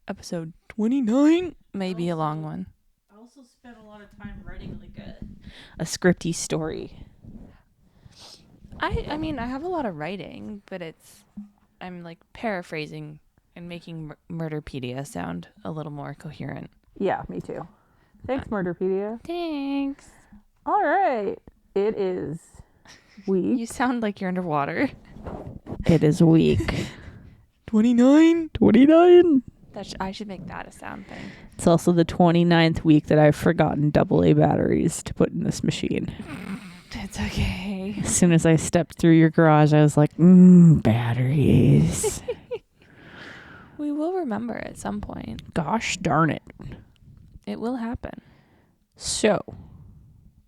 episode 29 may be a long one. I also spent a lot of time writing like a scripty story. I mean, I have a lot of writing, but I'm like paraphrasing and making Murderpedia sound a little more coherent. Yeah, me too. Thanks, Murderpedia. Thanks. All right. It is week. You sound like you're underwater. It is week 29. 29. I should make that a sound thing. It's also the 29th week that I've forgotten AA batteries to put in this machine. It's okay. As soon as I stepped through your garage, I was like, batteries. We will remember at some point. Gosh darn it. It will happen. So,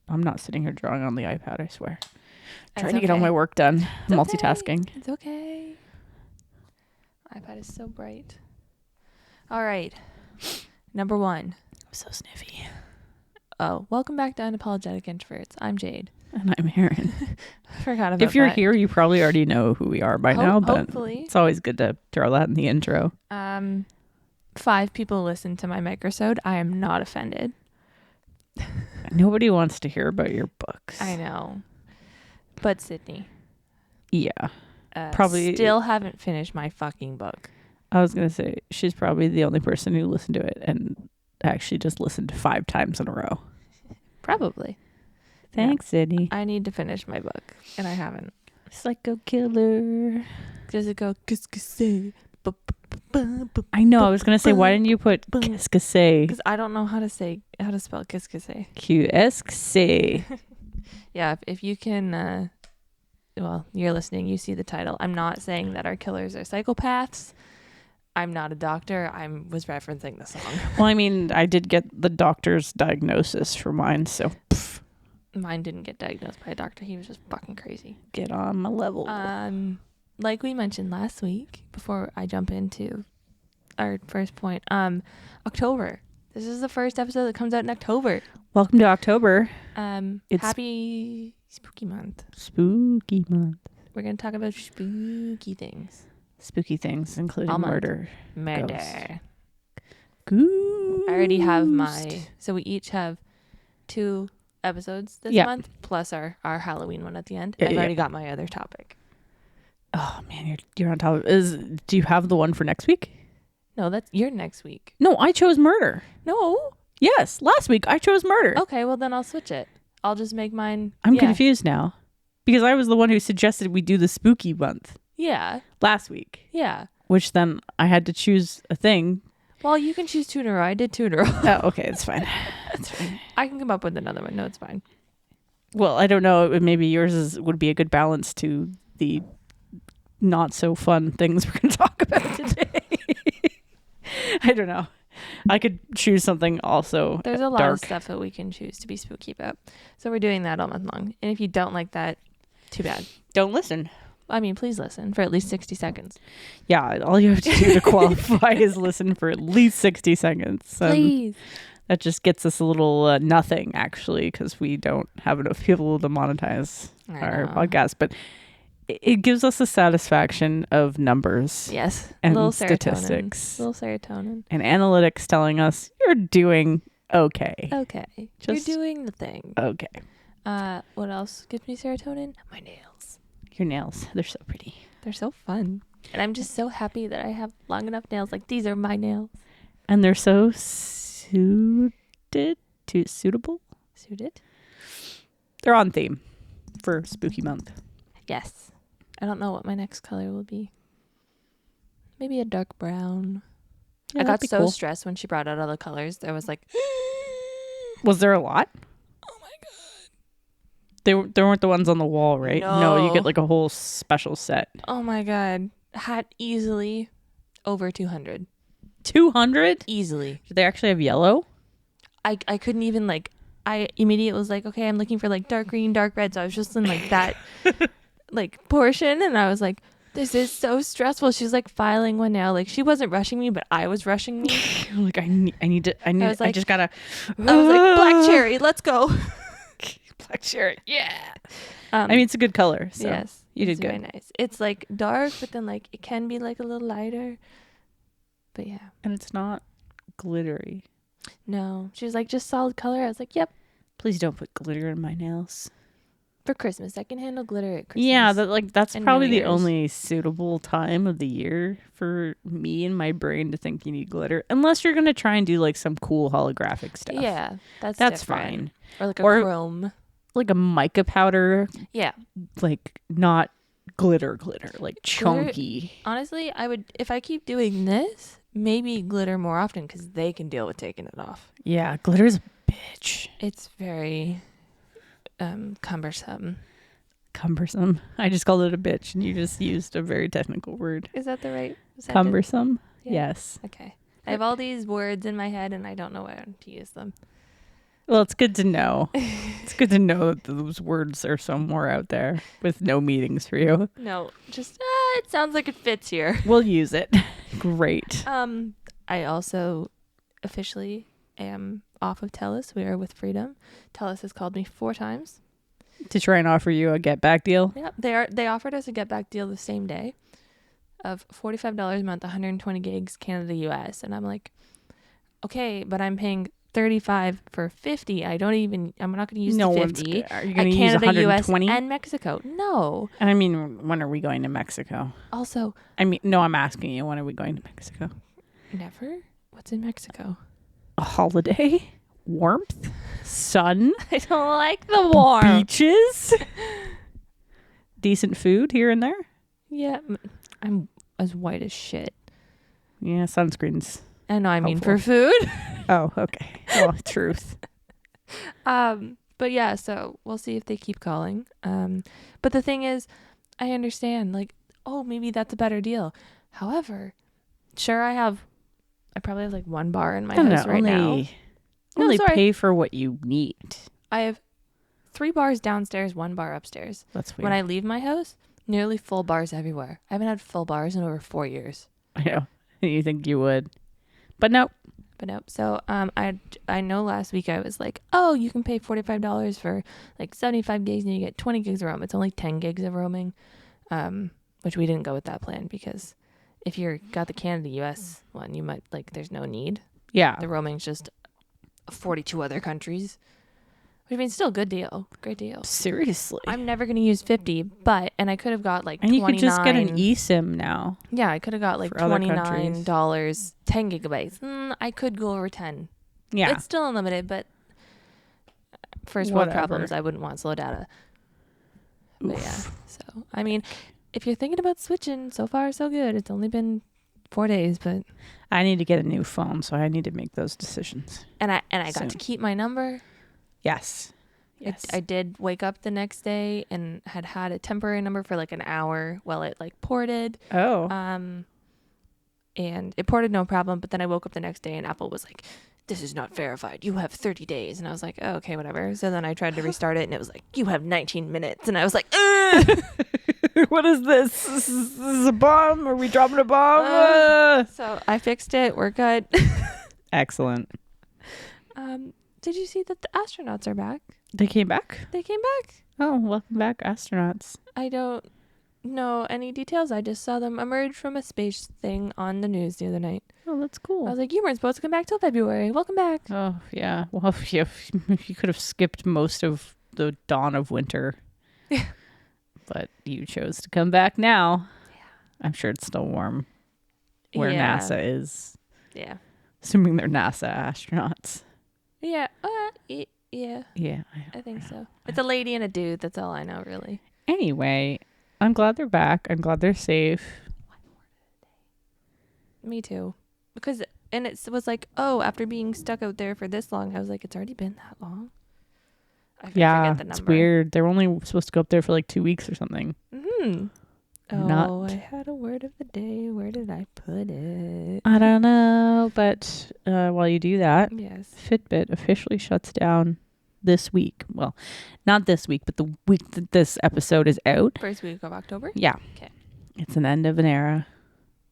I'm not sitting here drawing on the iPad, I swear. It's Trying to get all my work done. It's Multitasking. Okay. It's okay. My iPad is so bright. All right. Number 1. I'm so sniffy. Oh, welcome back to Unapologetic Introverts. I'm Jade. And I'm Aaron. Forgot about If you're that. here, you probably already know who we are by now, but hopefully. it's always good to throw that in the intro. 5 people listen to my microsode. I am not offended. Nobody wants to hear about your books. I know. But Sydney. Yeah. Probably. Still haven't finished my fucking book. I was going to say, she's probably the only person who listened to it and actually just listened 5 times in a row. Probably. Thanks, Sydney. I need to finish my book, and I haven't. Psycho killer. Does it go kiss? I know. I was going to say, why didn't you put kiss-kiss-say? Because I don't know how to spell kiss. Q-S-K-say. Yeah, if you can, well, you're listening, you see the title. I'm not saying that our killers are psychopaths. I'm not a doctor. I was referencing the song. Well, I mean, I did get the doctor's diagnosis for mine, so Mine didn't get diagnosed by a doctor. He was just fucking crazy. get on my level. Like we mentioned last week, before I jump into our first point, October. This is the first episode that comes out in October. Welcome to October. It's happy spooky month. Spooky month. We're going to talk about spooky things. Spooky things, including murder. Murder. Ghost. I already have so we each have 2 episodes this month, plus our Halloween one at the end. I've already got my other topic. Oh man, you're on top of it. Do you have the one for next week? No, that's your next week. No, I chose murder. No. Yes, last week I chose murder. Okay, well then I'll switch it. I'll just make mine. I'm confused now. Because I was the one who suggested we do the spooky month. Yeah. Last week. Yeah. Which then I had to choose a thing. Well, you can choose 2 in a row. I did 2 in a row. Oh, okay, it's fine. That's fine. I can come up with another one. No, it's fine. Well, I don't know. Maybe yours would be a good balance to the not so fun things we're going to talk about today. I don't know. I could choose something also. There's a lot dark of stuff that we can choose to be spooky about. So we're doing that all month long. And if you don't like that, too bad. Don't listen. I mean, please listen for at least 60 seconds. Yeah, all you have to do to qualify is listen for at least 60 seconds. Please. That just gets us a little nothing, actually, because we don't have enough people to monetize our podcast. But it gives us a satisfaction of numbers. Yes. And little statistics. Little serotonin. And analytics telling us you're doing okay. Okay. You're doing the thing. Okay. What else gives me serotonin? My nails. Your nails. They're so pretty. They're so fun. And I'm just so happy that I have long enough nails. Like, these are my nails. And they're so suitable? Suited? They're on theme for spooky month. Yes. I don't know what my next color will be. Maybe a dark brown. Yeah, I got so stressed when she brought out all the colors. There was like... Was there a lot? Oh my god. They weren't the ones on the wall, right? No, you get like a whole special set. Oh my god. Had easily over 200. 200? Easily. Do they actually have yellow? I couldn't even I immediately was like, okay, I'm looking for like dark green, dark red. So I was just in like that like portion, and I was like, this is so stressful. She's like filing one nail. Like, she wasn't rushing me, but I was rushing me. Like, I just gotta. I was like, black cherry, let's go. Black cherry, yeah. I mean, it's a good color. So yes, you did it's good. very nice. It's like dark, but then like it can be like a little lighter. But yeah. And it's not glittery. No. She was like, just solid color. I was like, yep. Please don't put glitter in my nails. For Christmas. I can handle glitter at Christmas. Yeah, that's and probably New the Year's. only suitable time of the year for me and my brain to think you need glitter. Unless you're going to try and do like some cool holographic stuff. Yeah, that's different. fine. Or like a Or- chrome. Like a mica powder, Yeah. like not glitter, like chunky. Honestly, I would, if I keep doing this, maybe glitter more often because they can deal with taking it off. Yeah, glitter's a bitch. It's very cumbersome. Cumbersome. I just called it a bitch and you just used a very technical word. Is that the right sentence? Cumbersome? Yeah. Yes. Okay. I have all these words in my head and I don't know where to use them. Well, it's good to know. It's good to know that those words are somewhere out there with no meanings for you. No, just it sounds like it fits here. We'll use it. Great. I also officially am off of TELUS. We are with Freedom. TELUS has called me 4 times. To try and offer you a get back deal? Yeah, they offered us a get back deal the same day of $45 a month, 120 gigs, Canada, US, and I'm like, okay, but I'm paying 35 for 50. I'm not going to use the 50. Are you going to use Canada, 120? US, and Mexico. No. And I mean, when are we going to Mexico? Also, I mean, no, I'm asking you, when are we going to Mexico? never. What's in Mexico? A holiday? Warmth? Sun? I don't like the warm. Beaches? Decent food here and there? Yeah, I'm as white as shit. Yeah, sunscreens. I know. I mean, Helpful. for food. Oh, okay. Well, truth. But yeah, so we'll see if they keep calling. But the thing is, I understand, like, oh, maybe that's a better deal. However, sure, I probably have like 1 bar in my house right now. Only sorry. pay for what you need. I have 3 bars downstairs, 1 bar upstairs. That's weird. When I leave my house, nearly full bars everywhere. I haven't had full bars in over 4 years. I know. You think you would. But nope. But nope. So I know last week I was like, oh, you can pay $45 for like 75 gigs and you get 20 gigs of roam. It's only 10 gigs of roaming, which we didn't go with that plan because if you're got the Canada US one, you might like there's no need. Yeah. The roaming's just 42 other countries. Which means still a good deal. Great deal. Seriously. I'm never going to use 50, and I could have got like and 29. you could just get an eSIM now. Yeah, I could have got like for other $29, 10 gigabytes. I could go over 10. Yeah. It's still unlimited, but first world Whatever. problems, I wouldn't want slow data. But Oof. yeah, so I mean, if you're thinking about switching, so far so good. It's only been 4 days, but I need to get a new phone, so I need to make those decisions. and I got Soon. to keep my number. Yes. Yes. I did wake up the next day and had a temporary number for like an hour while it like ported. Oh. And it ported no problem, but then I woke up the next day and Apple was like, this is not verified. You have 30 days. And I was like, oh, okay, whatever. So then I tried to restart it and it was like, you have 19 minutes. And I was like, What is this? This is a bomb? Are we dropping a bomb? So I fixed it. We're good. Excellent. Did you see that the astronauts are back? They came back? They came back. Oh, welcome back, astronauts. I don't know any details. I just saw them emerge from a space thing on the news the other night. Oh, that's cool. I was like, you weren't supposed to come back till February. Welcome back. Oh, yeah. Well, yeah, you could have skipped most of the dawn of winter. But you chose to come back now. Yeah. I'm sure it's still warm where Yeah. NASA is. Yeah. Assuming they're NASA astronauts. Yeah. Yeah. Yeah. I think so. It's a lady and a dude. That's all I know, really. Anyway, I'm glad they're back. I'm glad they're safe. Me too. Because, and it was like, oh, after being stuck out there for this long, I was like, it's already been that long. I forget Yeah, the number. it's weird. They were only supposed to go up there for like 2 weeks or something. Mm-hmm. Not- Oh, I had a word of the day. Where did I put it? I don't know, but while you do that, Yes. Fitbit officially shuts down this week. Well, not this week, but the week that this episode is out. First week of October. Yeah. Okay. It's an end of an era.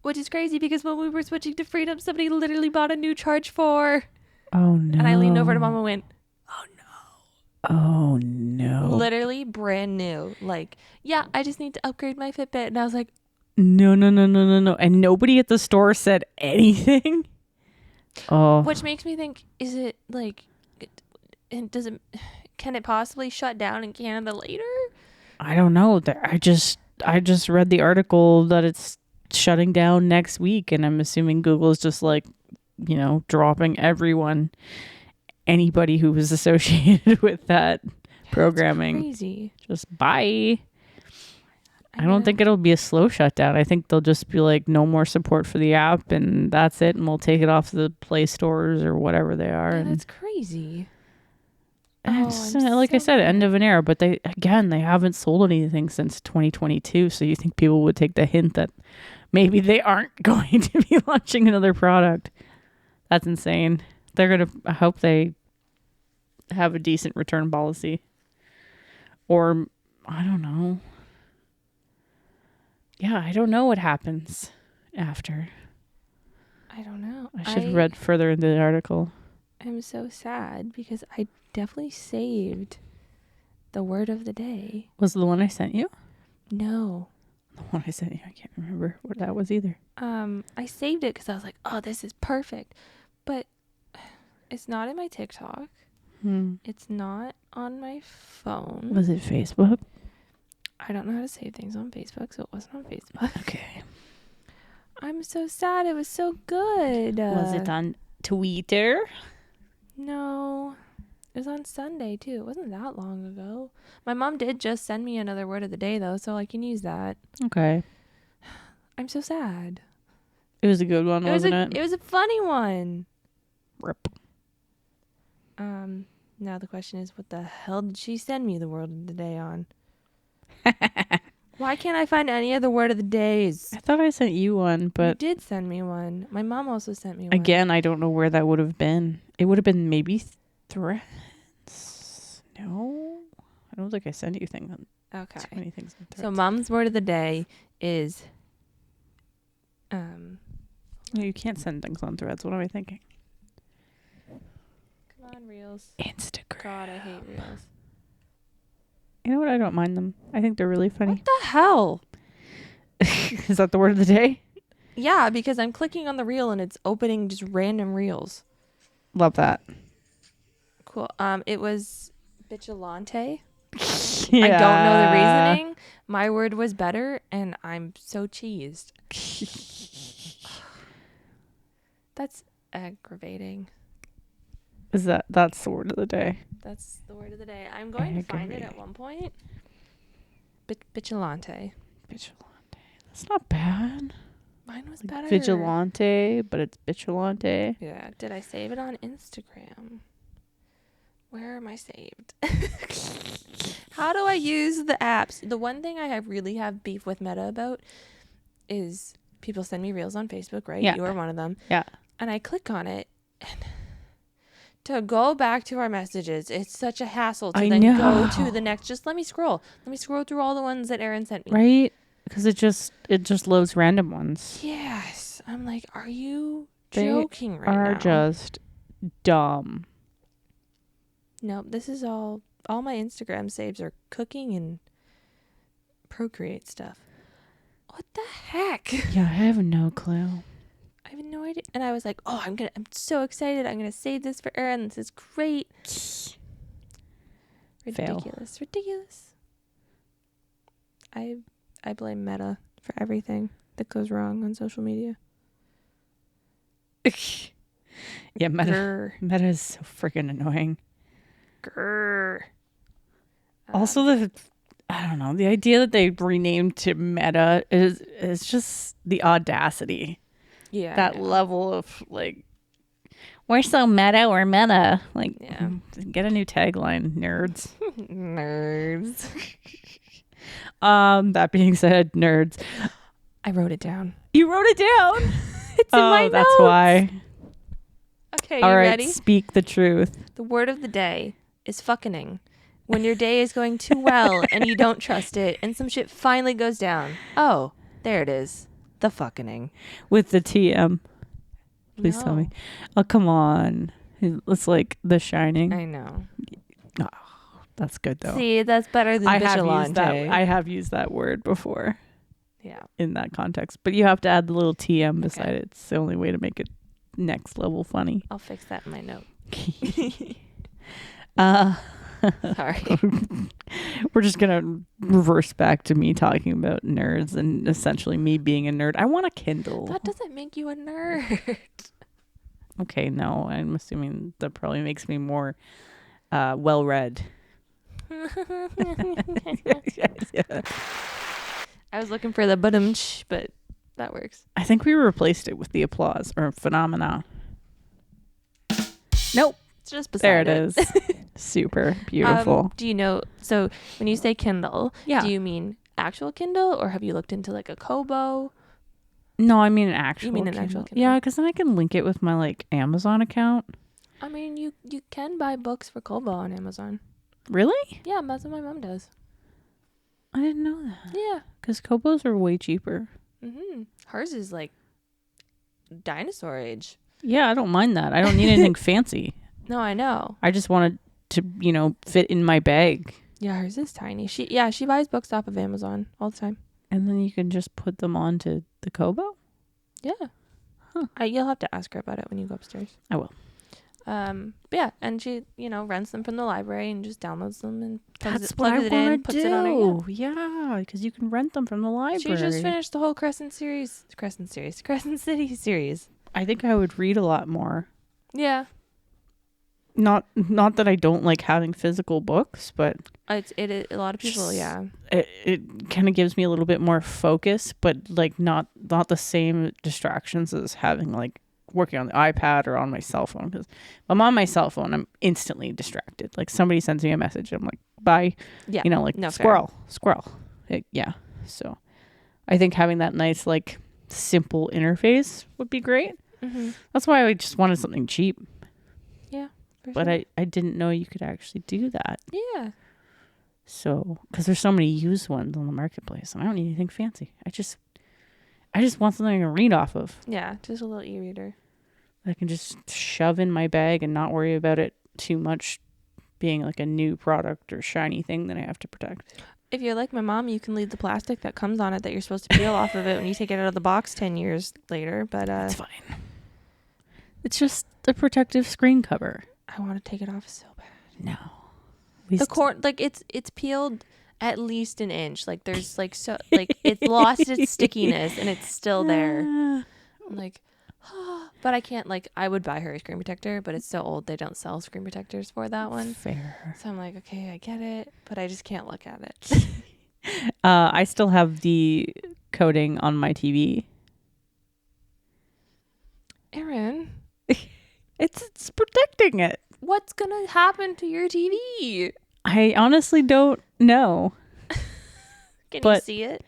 Which is crazy because when we were switching to Freedom, somebody literally bought a new Charge 4. Oh, no. And I leaned over to Mom and went, Oh, no. literally brand new. Like, yeah, I just need to upgrade my Fitbit. And I was like, No. And nobody at the store said anything. Oh. Which makes me think, is it like, can it possibly shut down in Canada later? I don't know. I just read the article that it's shutting down next week, and I'm assuming Google is just like, dropping anybody who was associated with that programming. That's crazy. Just bye. I don't think it'll be a slow shutdown. I think they'll just be like, no more support for the app, and that's it, and we'll take it off the Play stores or whatever they are. Yeah, that's crazy. Like I said, end of an era. But they haven't sold anything since 2022. So you think people would take the hint that maybe they aren't going to be launching another product? That's insane. I hope they have a decent return policy. Or, I don't know. Yeah, I don't know what happens after. I don't know. I should have read further into the article. I'm so sad because I definitely saved the word of the day. Was it the one I sent you? No. The one I sent you, I can't remember what that was either. I saved it because I was like, oh, this is perfect. But it's not in my TikTok. It's not on my phone. Was it Facebook? I don't know how to save things on Facebook, so it wasn't on Facebook. Okay. I'm so sad. It was so good. Was it on Twitter? No. It was on Sunday, too. It wasn't that long ago. My mom did just send me another word of the day, though, so I can use that. Okay. I'm so sad. It was a good one, wasn't it? It was a funny one. Rip. Now the question is, what the hell did she send me the word of the day on? Why can't I find any of the word of the days? I thought I sent you one, but... You did send me one. My mom also sent me one. Again, I don't know where that would have been. It would have been maybe Threads? No? I don't think I sent you things on... Okay. Too many things on Threads. So mom's word of the day is... No, you can't send things on Threads. What am I thinking? Come on, Reels. Instagram. God, I hate Reels. You know what? I don't mind them. I think they're really funny. What the hell? Is that the word of the day? Yeah, because I'm clicking on the reel and it's opening just random reels. Love that. Cool. It was Bichilante. Yeah. I don't know the reasoning. My word was better, and I'm so cheesed. That's aggravating. That's the word of the day? That's the word of the day. I'm going to find it at one point. Bichilante. That's not bad. Mine was better. Vigilante, but it's Bichilante. Yeah. Did I save it on Instagram? Where am I saved? How do I use the apps? The one thing I really have beef with Meta about is people send me reels on Facebook, right? Yeah. You are one of them. Yeah. And I click on it, and to go back to our messages, it's such a hassle to go to the next. Just let me scroll. Let me scroll through all the ones that Aaron sent me. Right? Because it just loads random ones. Yes. I'm like, are you joking right now? They are just dumb. No, this is all my Instagram saves are cooking and Procreate stuff. What the heck? Yeah, I have no clue. I have no idea. And I was like, oh, I'm so excited. I'm going to save this for Aaron. This is great. Ridiculous. I blame Meta for everything that goes wrong on social media. Yeah, Meta is so freaking annoying. Grr. Also, I don't know, the idea that they renamed to Meta is just the audacity. Yeah. That level of like, we're so meta, we're meta. Like, yeah. Get a new tagline, nerds. Nerds. That being said, nerds. I wrote it down. You wrote it down? It's in my notes. That's why. Okay, all you right, ready? Speak the truth. The word of the day is fucking. When your day is going too well and you don't trust it and some shit finally goes down. Oh, there it is. The fucking. With the TM. Please tell me. Oh, come on. It's like The Shining. I know. Oh, that's good though. See, that's better than vigilante. I have used that word before. Yeah. in that context. But you have to add the little TM beside it. It's the only way to make it next level funny. I'll fix that in my note. Sorry. We're just going to reverse back to me talking about nerds and essentially me being a nerd. I want a Kindle. That doesn't make you a nerd. Okay, no. I'm assuming that probably makes me more well-read. Yeah. I was looking for the badum-tsh, but that works. I think we replaced it with the applause or phenomena. Nope. It's just beside There it is. Super beautiful. Do you know, so when you say Kindle, Yeah. do you mean actual Kindle or have you looked into like a Kobo? No, I mean an actual You mean an Kindle. actual Kindle? Yeah, because then I can link it with my like Amazon account. I mean, you can buy books for Kobo on Amazon. Really? Yeah, that's what my mom does. I didn't know that. Yeah. Because Kobos are way cheaper. Hers is like dinosaur age. Yeah, I don't mind that. I don't need anything fancy. No, I know. I just want it to, fit in my bag. Yeah, hers is tiny. She buys books off of Amazon all the time. And then you can just put them onto the Kobo? Yeah. Huh. You'll have to ask her about it when you go upstairs. I will. But yeah, and she, rents them from the library and just downloads them and That's plugs what I it in, want to puts do. it on her. Yeah, because you can rent them from the library. She just finished the whole Crescent City series. I think I would read a lot more. Yeah. Not that I don't like having physical books, but A lot of people, yeah. it kind of gives me a little bit more focus, but like not the same distractions as having like working on the iPad or on my cell phone. Because I'm on my cell phone, I'm instantly distracted. Like somebody sends me a message, I'm like, bye. Yeah. Squirrel. Yeah. So I think having that nice like simple interface would be great. Mm-hmm. That's why I just wanted something cheap. Yeah. But sure. I didn't know you could actually do that. Yeah. So, because there's so many used ones on the marketplace, and I don't need anything fancy. I just want something I can read off of. Yeah, just a little e-reader. I can just shove in my bag and not worry about it too much being like a new product or shiny thing that I have to protect. If you're like my mom, you can leave the plastic that comes on it that you're supposed to peel off of it when you take it out of the box 10 years later. But It's fine. It's just a protective screen cover. I want to take it off so bad. No. The cord, like it's peeled at least an inch. Like there's like it's lost its stickiness and it's still there. I'm like, but I can't, like, I would buy her a screen protector, but it's so old they don't sell screen protectors for that one. Fair. So I'm like, okay, I get it, but I just can't look at it. I still have the coating on my TV. Erin, It's protecting it. what's gonna happen to your TV? I honestly don't know. Can you see it?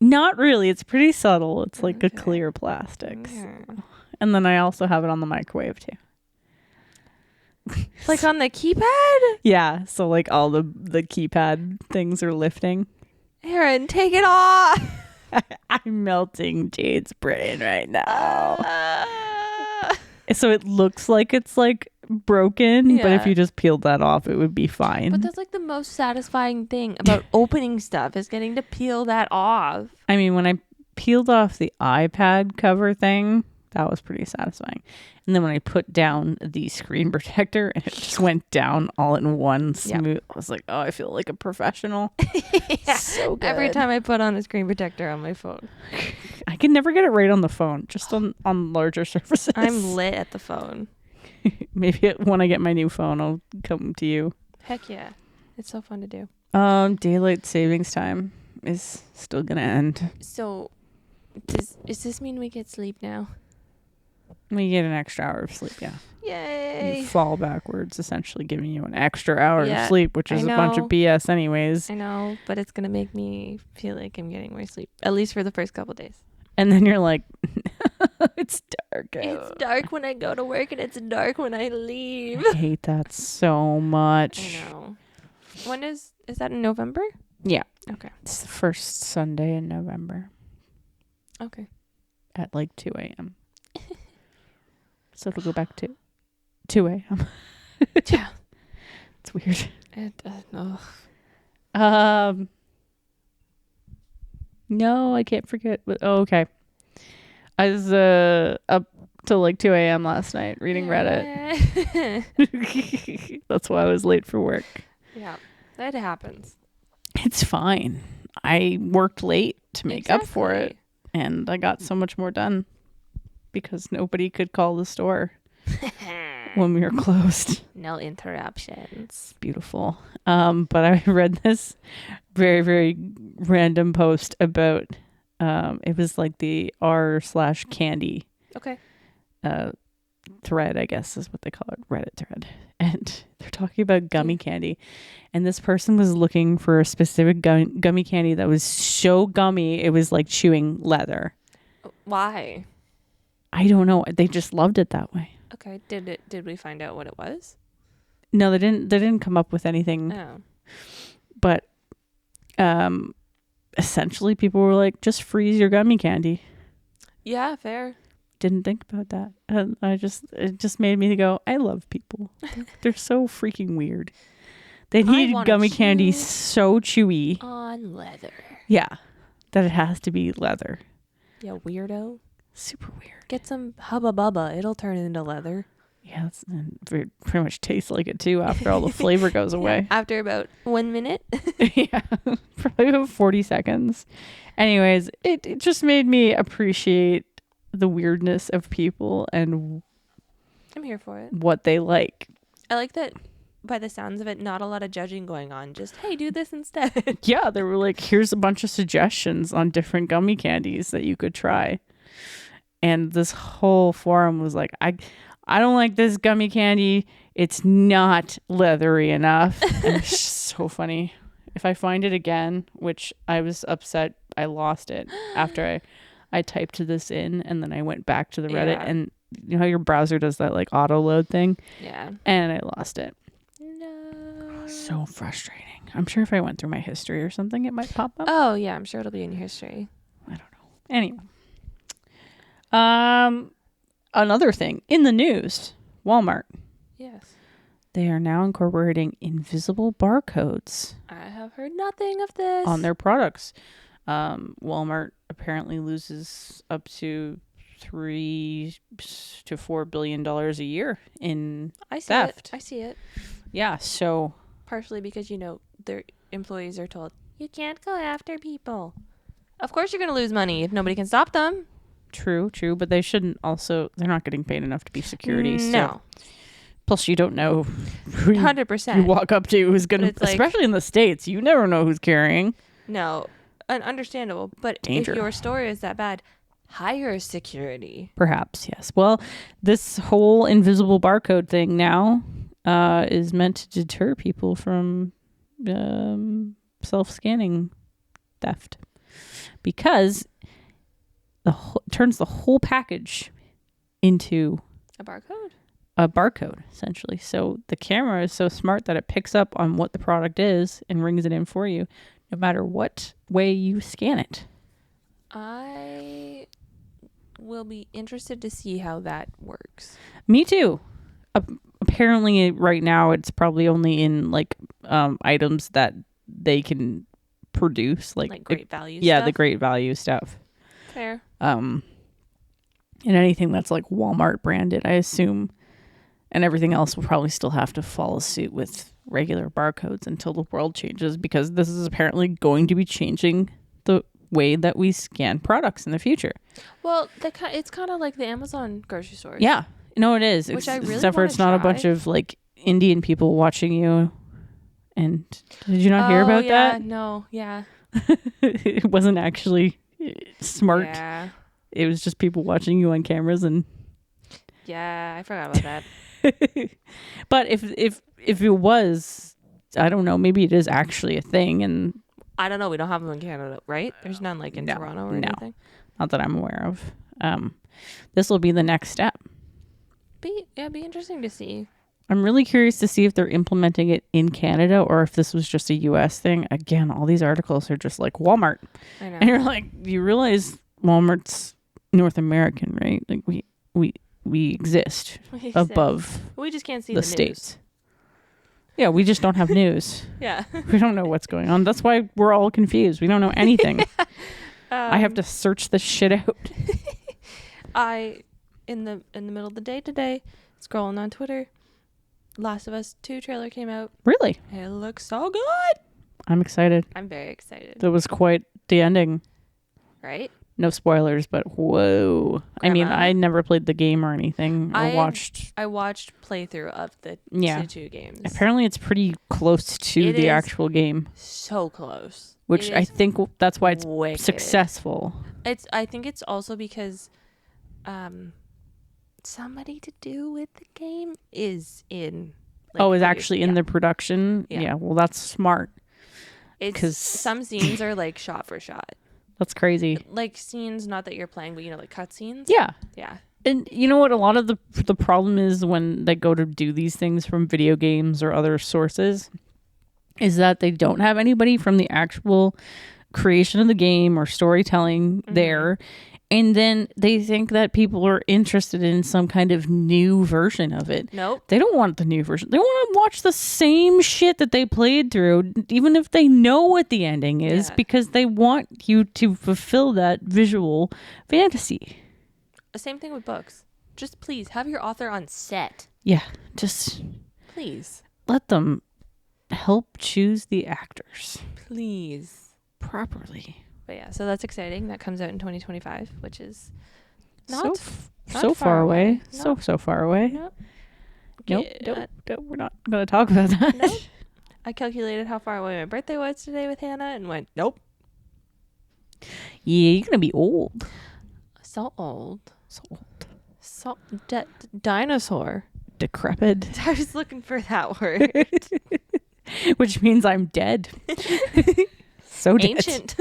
Not really. It's pretty subtle. It's like a Okay. clear plastic. Okay. And then I also have it on the microwave too. Like on the keypad? Yeah. So like all the keypad things are lifting. Erin, take it off. I'm melting Jade's brain right now. Ah. So it looks like it's like broken, but if Yeah. you just peeled that off, it would be fine. But that's like the most satisfying thing about opening stuff is getting to peel that off. I mean, when I peeled off the iPad cover thing, that was pretty satisfying. And then when I put down the screen protector and it just went down all in one smooth, I was like, oh, I feel like a professional. Yeah. So good. Every time I put on a screen protector on my phone, I can never get it right on the phone, just on larger surfaces. I'm lit at the phone. Maybe when I get my new phone, I'll come to you. Heck yeah. It's so fun to do. Daylight savings time is still gonna end. So, does this mean we get sleep now? We get an extra hour of sleep, yeah. Yay! You fall backwards, essentially giving you an extra hour Yeah, of sleep, which is a bunch of know. BS anyways. I know, but it's gonna make me feel like I'm getting more sleep, at least for the first couple days. And then you're like, it's dark out. It's dark when I go to work and it's dark when I leave. I hate that so much. I know. When is that in November? Yeah. Okay. It's the first Sunday in November Okay. at like 2 a.m. So it'll go back to 2 a.m. Yeah. It's weird. No. No, I can't forget. Oh, okay. I was up till like 2 a.m. last night reading Reddit. That's why I was late for work. Yeah, that happens. It's fine. I worked late to make up for it, and I got so much more done because nobody could call the store when we were closed. No interruptions. Beautiful. But I read this very, very random post about it was like the r/candy thread, I guess is what they call it, Reddit thread. And they're talking about gummy candy. And this person was looking for a specific gummy candy that was so gummy, it was like chewing leather. Why? I don't know. They just loved it that way. Okay. Did we find out what it was? No, they didn't come up with anything. Oh. But essentially people were like, just freeze your gummy candy. Yeah, fair. Didn't think about that. And it just made me go, I love people. They're so freaking weird. They need gummy candy so chewy. On leather. Yeah. That it has to be leather. Yeah, weirdo. Super weird. Get some Hubba Bubba. It'll turn into leather. Yeah, it pretty much tastes like it too after all the flavor goes away. Yeah, after about 1 minute. Yeah, probably about 40 seconds. Anyways, it just made me appreciate the weirdness of people and I'm here for it. What they like. I like that by the sounds of it, not a lot of judging going on. Just, hey, do this instead. Yeah, they were like, here's a bunch of suggestions on different gummy candies that you could try. And this whole forum was like, I don't like this gummy candy. It's not leathery enough. And it's just so funny. If I find it again, which I was upset I lost it after I typed this in and then I went back to the Reddit and you know how your browser does that like auto load thing? Yeah. And I lost it. No. So frustrating. I'm sure if I went through my history or something, it might pop up. Oh, yeah. I'm sure it'll be in your history. I don't know. Anyway. Another thing in the news, Walmart. Yes. They are now incorporating invisible barcodes. I have heard nothing of this. On their products. Walmart apparently loses up to $3 to $4 billion a year in theft. I see it. Yeah, so partially because, their employees are told, you can't go after people. Of course you're going to lose money if nobody can stop them. True, but they shouldn't also, they're not getting paid enough to be security. No. So. Plus you don't know who 100%. You walk up to who's going to, especially in the States, you never know who's carrying. No, understandable. But Danger. If your store is that bad, hire security. Perhaps, yes. Well, this whole invisible barcode thing now is meant to deter people from self-scanning theft because turns the whole package into a barcode essentially. So the camera is so smart that it picks up on what the product is and rings it in for you no matter what way you scan it. I will be interested to see how that works. Me too. Apparently right now it's probably only in like items that they can produce like great value stuff. Stuff? The great value stuff. Fair. And anything that's like Walmart branded, I assume, and everything else will probably still have to follow suit with regular barcodes until the world changes, because this is apparently going to be changing the way that we scan products in the future. Well, it's kind of like the Amazon grocery stores. Yeah, no, it is. Which I really except for it's not a bunch of like Indian people watching you. And did you not hear about that? No, yeah. It wasn't actually smart. Yeah. It was just people watching you on cameras and. Yeah, I forgot about that. But if it was, I don't know, maybe it is actually a thing, and I don't know. We don't have them in Canada, right? There's none like in Toronto or anything. Not that I'm aware of. This will be the next step. Be interesting to see. I'm really curious to see if they're implementing it in Canada or if this was just a US thing. Again, all these articles are just like Walmart. I know. And you're like, you realize Walmart's North American, right? Like we exist above we just can't see the States. Yeah, we just don't have news. Yeah. We don't know what's going on. That's why we're all confused. We don't know anything. I have to search this shit out. I in the middle of the day today, scrolling on Twitter, Last of Us 2 trailer came out. Really? It looks so good. I'm excited. I'm very excited. That was quite the ending. Right? No spoilers, but whoa. I mean, I never played the game or anything. I watched playthrough of the two games. Apparently it's pretty close to the actual game. So close. Which I think that's why it's wicked. Successful. I think it's also because somebody to do with the game is in is actually in the production. Yeah, well that's smart. Because some scenes are like shot for shot. That's crazy. Like scenes, not that you're playing, but like cutscenes. Yeah. Yeah. And you know what? A lot of the problem is when they go to do these things from video games or other sources is that they don't have anybody from the actual creation of the game or storytelling there. And then they think that people are interested in some kind of new version of it. Nope. They don't want the new version. They want to watch the same shit that they played through, even if they know what the ending is, because they want you to fulfill that visual fantasy. Same thing with books. Just please have your author on set. Yeah, just please let them help choose the actors. Please. Properly. But yeah, so that's exciting. That comes out in 2025, which is not so far away. So far away. Nope. We're not going to talk about that. Nope. I calculated how far away my birthday was today with Hannah and went, nope. Yeah, you're going to be old. So old. Dinosaur. Decrepit. I was looking for that word. Which means I'm dead. So dead. Ancient.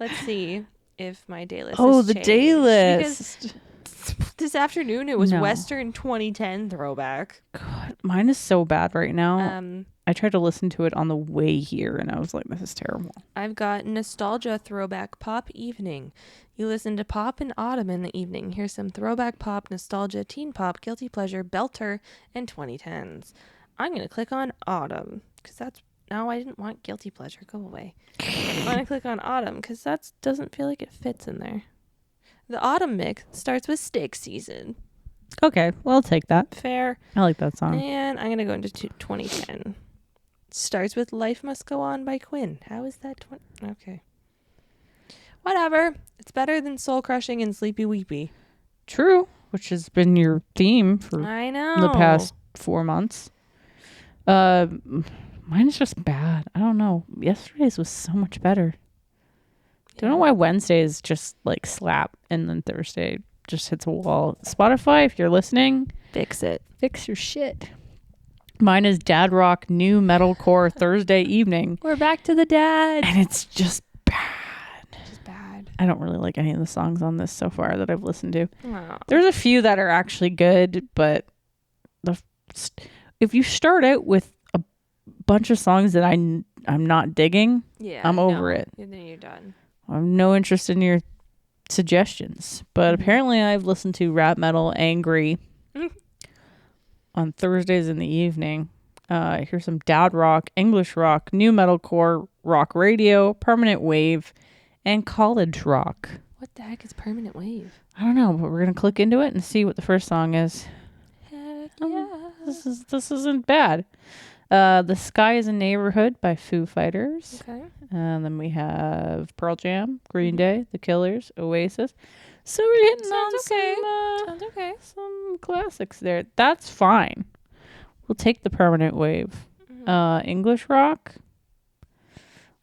Let's see if my day list has changed. The day list. Because this afternoon it was Western 2010 throwback. God, mine is so bad right now. I tried to listen to it on the way here and I was like, this is terrible. I've got nostalgia throwback pop evening. You listen to pop and autumn in the evening. Here's some throwback pop, nostalgia, teen pop, guilty pleasure, belter, and 2010s. I'm going to click on autumn because that's... No, I didn't want guilty pleasure. Go away. I want to click on autumn because that doesn't feel like it fits in there. The autumn mix starts with Steak Season. Okay, well, I'll take that. Fair. I like that song. And I'm going to go into 2010. Starts with Life Must Go On by Quinn. How is that? Okay. Whatever. It's better than Soul Crushing and Sleepy Weepy. True. Which has been your theme for the past 4 months. Mine is just bad. I don't know. Yesterday's was so much better. Don't know why Wednesdays just like slap and then Thursday just hits a wall. Spotify, if you're listening, fix it. Fix your shit. Mine is dad rock, new metalcore Thursday evening. We're back to the dad. And it's just bad. Just bad. I don't really like any of the songs on this so far that I've listened to. Oh. There's a few that are actually good, but if you start out with bunch of songs that I'm not digging, I'm over it. Then you're done. I have no interest in your suggestions, but apparently I've listened to rap metal angry on Thursdays in the evening. Here's some dad rock, English rock, new metalcore, rock radio, permanent wave, and college rock. What the heck is permanent wave? I don't know, but we're gonna click into it and see what the first song is. Heck yeah. This isn't bad. The Sky is a Neighborhood by Foo Fighters. Okay. And then we have Pearl Jam, Green Day, The Killers, Oasis. So we're hitting Sounds okay. Some classics there. That's fine. We'll take the permanent wave. English rock,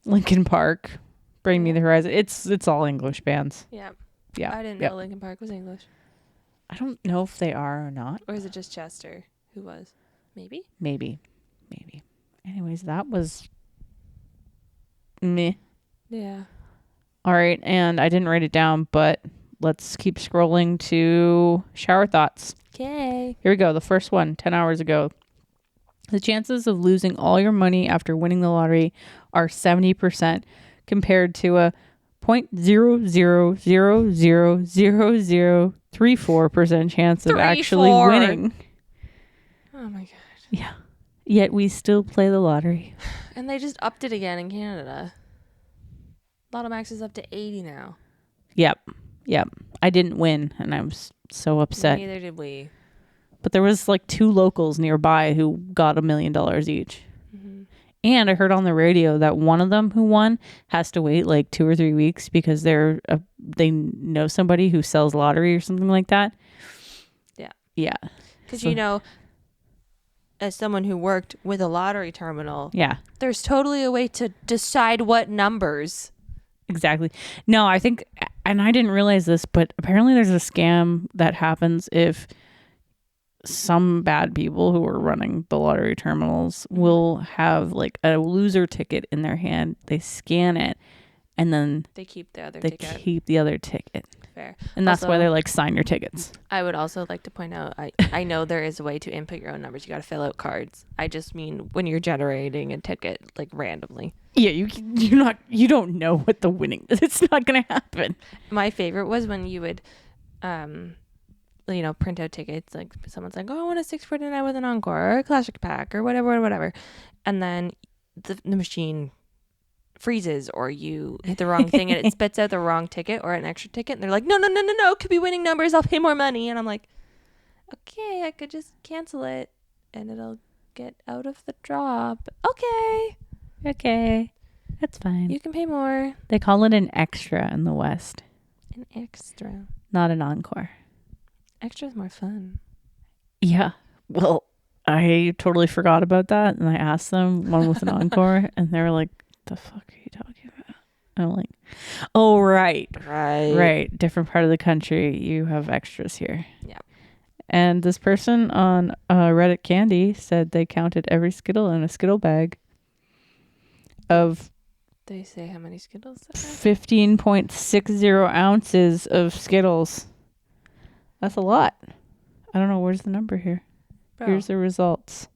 Linkin Park, Bring Me the Horizon. It's all English bands. Yeah. Yeah. I didn't know Linkin Park was English. I don't know if they are or not. Or is it just Chester who was? Maybe. Anyways, that was meh. Yeah. All right, and I didn't write it down, but let's keep scrolling to shower thoughts. Okay. Here we go. The first one, 10 hours ago. The chances of losing all your money after winning the lottery are 70% compared to a 0.0000034% chance of actually winning. Oh my god. Yeah. Yet we still play the lottery. And they just upped it again in Canada. Lotto Max is up to 80 now. Yep. I didn't win, and I was so upset. Neither did we. But there was like 2 locals nearby who got $1 million each. Mm-hmm. And I heard on the radio that one of them who won has to wait like 2 or 3 weeks because they know somebody who sells lottery or something like that. Yeah. Because, you know, as someone who worked with a lottery terminal, there's totally a way to decide what numbers. Exactly. No, I think, and I didn't realize this, but apparently there's a scam that happens if some bad people who are running the lottery terminals will have like a loser ticket in their hand. They scan it and then they keep the other ticket. Fair. And that's also, why they're like, sign your tickets. I would also like to point out, I know there is a way to input your own numbers. You got to fill out cards. I just mean when you're generating a ticket like randomly. Yeah, you don't know what the winning is. It's not going to happen. My favorite was when you would print out tickets, like someone's like, oh, I want a 649 with an encore or a classic pack or whatever. And then the machine freezes or you hit the wrong thing and it spits out the wrong ticket or an extra ticket. And they're like, no, could be winning numbers. I'll pay more money. And I'm like, okay, I could just cancel it and it'll get out of the draw. But okay. That's fine. You can pay more. They call it an extra in the West. An extra. Not an encore. Extra is more fun. Yeah. Well, I totally forgot about that. And I asked them, one with an encore, and they were like, the fuck are you talking about? I'm like, oh, right. Different part of the country. You have extras here. Yeah. And this person on Reddit Candy said they counted every Skittle in a Skittle bag of... They say how many Skittles? 15.60 ounces of Skittles. That's a lot. I don't know. Where's the number here? Bro. Here's the results.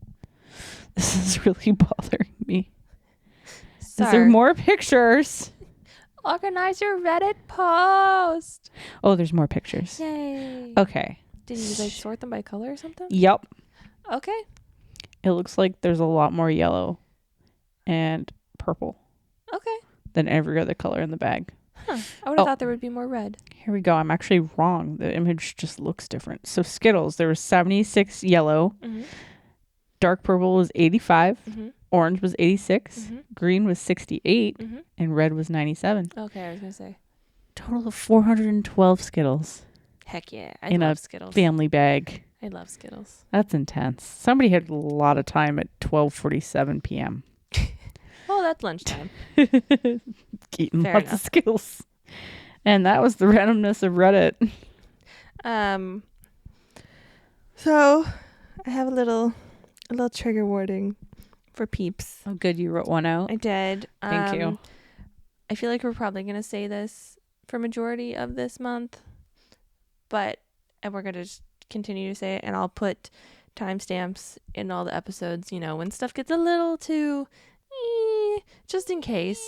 This is really bothering me. Sir. Is there more pictures? Organize your Reddit post. Oh, there's more pictures. Yay. Okay. Did you like sort them by color or something? Yep. Okay. It looks like there's a lot more yellow and purple. Okay. Than every other color in the bag. Huh. I would have thought there would be more red. Here we go. I'm actually wrong. The image just looks different. So Skittles, there was 76 yellow. Mm-hmm. Dark purple was 85. Mm-hmm. Orange was 86. Mm-hmm. Green was 68. Mm-hmm. And red was 97. Okay, I was going to say. Total of 412 Skittles. Heck yeah. I love Skittles. Family bag. I love Skittles. That's intense. Somebody had a lot of time at 12:47 p.m. Oh, that's lunchtime. Eating lots of Skittles. And that was the randomness of Reddit. So I have a little trigger warning for peeps. Oh, good. You wrote one out. I did. Thank you. I feel like we're probably going to say this for majority of this month, and we're going to just continue to say it, and I'll put timestamps in all the episodes, when stuff gets a little too just in case.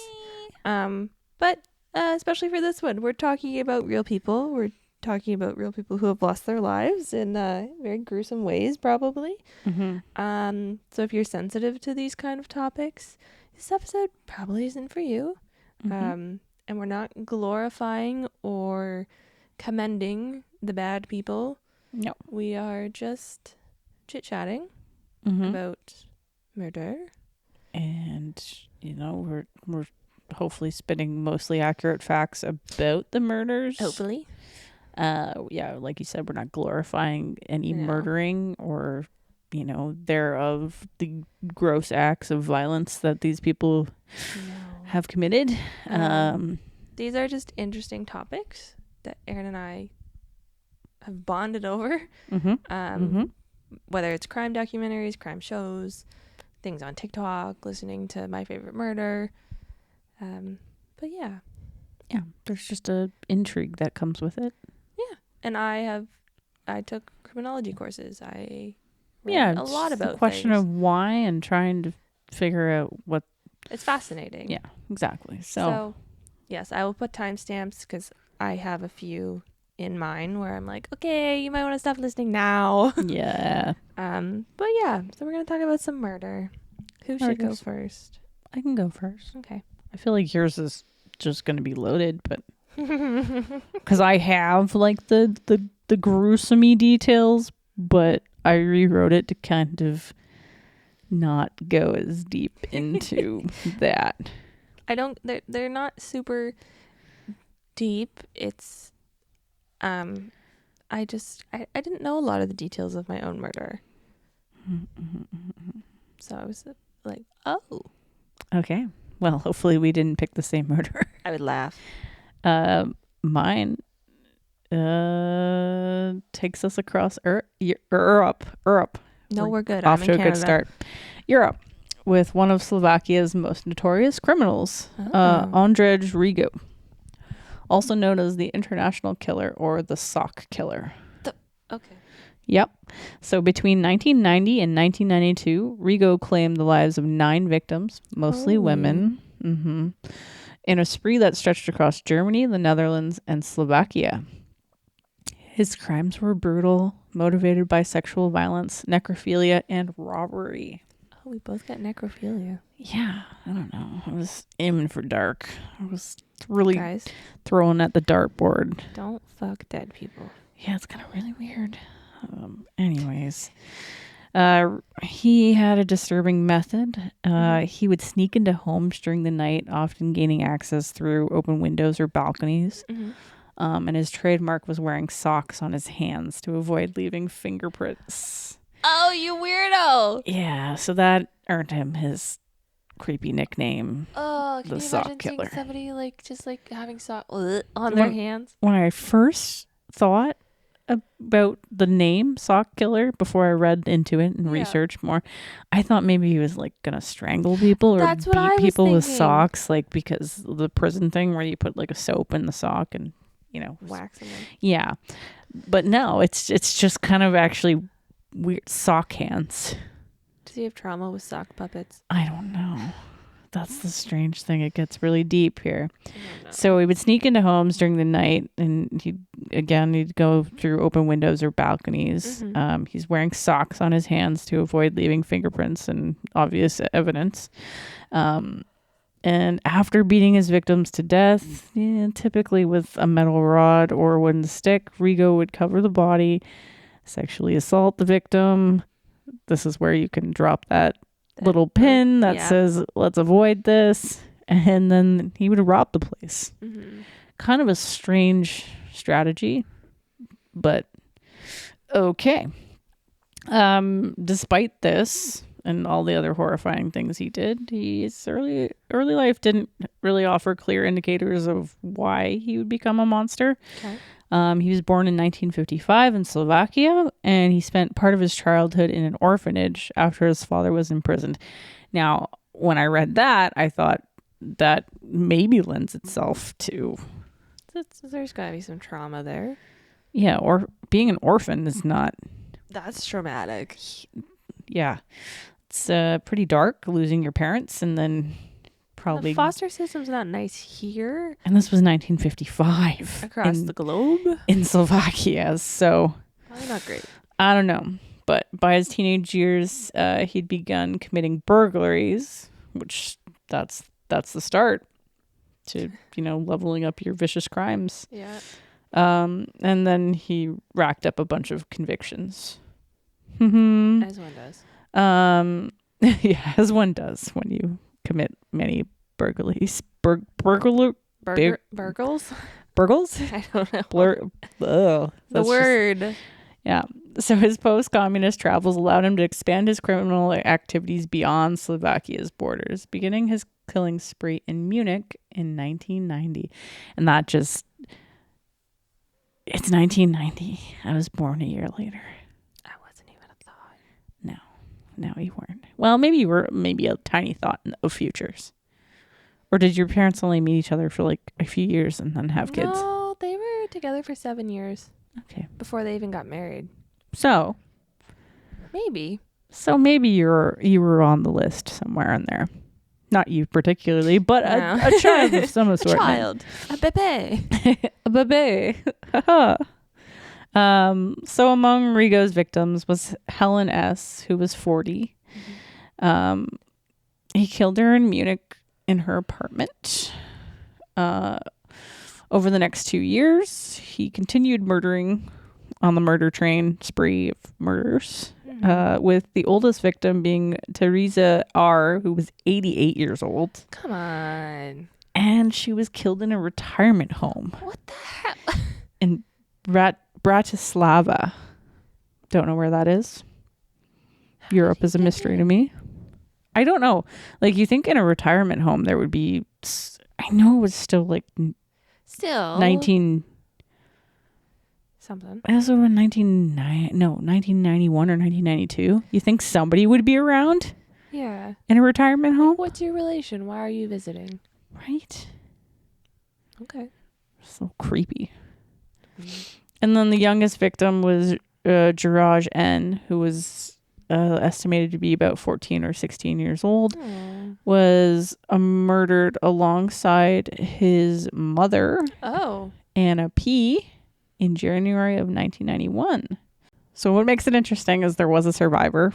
But especially for this one, we're talking about real people. We're talking about real people who have lost their lives in very gruesome ways, probably. Mm-hmm. So if you're sensitive to these kind of topics, this episode probably isn't for you. Mm-hmm. And we're not glorifying or commending the bad people. No. We are just chit-chatting about murder. And, we're hopefully spitting mostly accurate facts about the murders. Hopefully. Yeah, like you said, we're not glorifying any murdering or, thereof the gross acts of violence that these people have committed. These are just interesting topics that Erin and I have bonded over. Whether it's crime documentaries, crime shows, things on TikTok, listening to My Favorite Murder. But yeah, there's just a intrigue that comes with it. Yeah, and I took criminology courses. I read a lot about the question things. Of why and trying to figure out what. It's fascinating. Yeah, exactly. So yes, I will put timestamps because I have a few in mind where I'm like, okay, you might want to stop listening now. Yeah. But yeah, so we're gonna talk about some murder. Who should go first? I can go first. Okay. I feel like yours is just going to be loaded, but because I have like the gruesome details, but I rewrote it to kind of not go as deep into that. They're not super deep. It's I didn't know a lot of the details of my own murder. So I was like, oh. Okay. Well, hopefully we didn't pick the same murderer. I would laugh. Mine takes us across Europe. No, we're good. Off I'm to in a Canada. good start. Europe, with one of Slovakia's most notorious criminals, Ondrej Rigo, also known as the International Killer or the Sock Killer. Okay. Yep. So between 1990 and 1992, Rigo claimed the lives of 9 victims, mostly women, in a spree that stretched across Germany, the Netherlands, and Slovakia. His crimes were brutal, motivated by sexual violence, necrophilia, and robbery. Oh, we both got necrophilia. Yeah, I don't know. I was aiming for dark. I was really Guys, throwing at the dartboard. don't fuck dead people. Yeah, it's kind of really weird. Anyways, he had a disturbing method. He would sneak into homes during the night, often gaining access through open windows or balconies. And his trademark was wearing socks on his hands to avoid leaving fingerprints. Oh, you weirdo! Yeah, so that earned him his creepy nickname. Oh, can the you sock imagine killer. seeing somebody like just like having sock on their hands? When I first thought about the name Sock Killer before I read into it and researched more, I thought maybe he was like gonna strangle people or That's what I beat was people with thinking. socks, like because the prison thing where you put like a soap in the sock and Wax them. Yeah, but no, it's just kind of actually weird sock hands. Does he have trauma with sock puppets? I don't know. That's the strange thing. It gets really deep here. So he would sneak into homes during the night, and he'd go through open windows or balconies. He's wearing socks on his hands to avoid leaving fingerprints and obvious evidence. And after beating his victims to death, typically with a metal rod or a wooden stick, Rigo would cover the body, sexually assault the victim. This is where you can drop that little pin that says, let's avoid this. And then he would rob the place. Kind of a strange strategy, but okay. Despite this and all the other horrifying things he did, his early life didn't really offer clear indicators of why he would become a monster. Okay. He was born in 1955 in Slovakia, and he spent part of his childhood in an orphanage after his father was imprisoned. Now, when I read that, I thought that maybe lends itself to... There's got to be some trauma there. Yeah, or being an orphan is not... That's traumatic. Yeah. It's pretty dark, losing your parents, and then probably... The foster system's not nice here. And this was 1955. Across the globe? In Slovakia, so... Probably not great. I don't know. But by his teenage years, he'd begun committing burglaries, which that's the start to, leveling up your vicious crimes. Yeah. And then he racked up a bunch of convictions. As one does. Yeah, as one does when you commit many burglaries. Burgles? Burgles? I don't know. The word. Yeah. So his post-communist travels allowed him to expand his criminal activities beyond Slovakia's borders, beginning his killing spree in Munich in 1990. And that just... It's 1990. I was born a year later. I wasn't even a thought. No, you weren't. Well, maybe you were maybe a tiny thought of futures. Or did your parents only meet each other for like a few years and then have kids? No, they were together for 7 years. Okay. Before they even got married. So maybe you were on the list somewhere in there. Not you particularly, but a child of some sort. A bebe. A bebe. So among Rigo's victims was Helen S., who was 40. He killed her in Munich in her apartment. Over the next 2 years, he continued murdering on the murder train spree of murders, with the oldest victim being Teresa R., who was 88 years old. Come on. And she was killed in a retirement home. What the hell? In Bratislava. Don't know where that is. Europe is a mystery to me. I don't know. Like, you think in a retirement home there would be... I know it was still like... 19... Something. It was over 1991 or 1992. You think somebody would be around? Yeah. In a retirement home? What's your relation? Why are you visiting? Right? Okay. So creepy. And then the youngest victim was Jiraj N., who was estimated to be about 14 or 16 years old. Aww. Was murdered alongside his mother, Anna P., in January of 1991. So what makes it interesting is there was a survivor.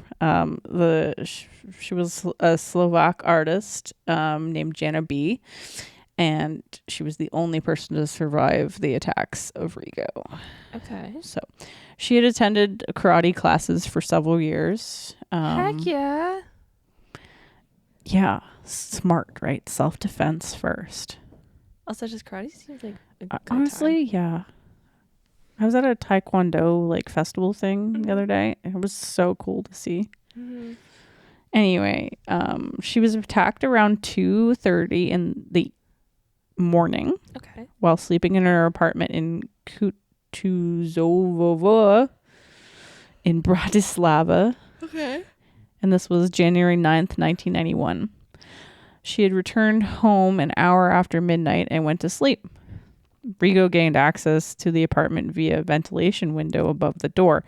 She was a Slovak artist named Jana B., and she was the only person to survive the attacks of Rigo. Okay. So she had attended karate classes for several years. Heck yeah. Yeah. Smart, right? Self-defense first. Also, just karate seems like a good honestly, time. Yeah. I was at a Taekwondo like festival thing the other day. It was so cool to see. Mm-hmm. Anyway, she was attacked around 2:30 in the morning. Okay. While sleeping in her apartment in Kutuzovo in Bratislava. Okay. And this was January 9th, 1991. She had returned home an hour after midnight and went to sleep. Rigo gained access to the apartment via a ventilation window above the door.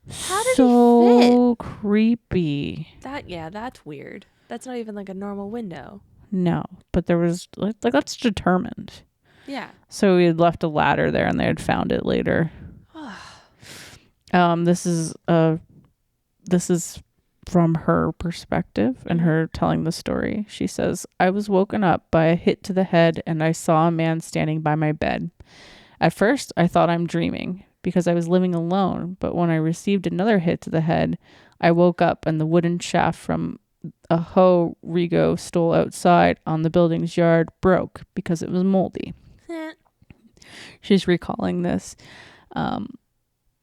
How did so he fit? Creepy. That's weird. That's not even like a normal window. No, but there was like that's determined. Yeah. So he had left a ladder there, and they had found it later. This is from her perspective and her telling the story. She says, "I was woken up by a hit to the head and I saw a man standing by my bed. At first, I thought I'm dreaming because I was living alone, but when I received another hit to the head, I woke up and the wooden shaft from a hoe Rigo stole outside on the building's yard broke because it was moldy." She's recalling this,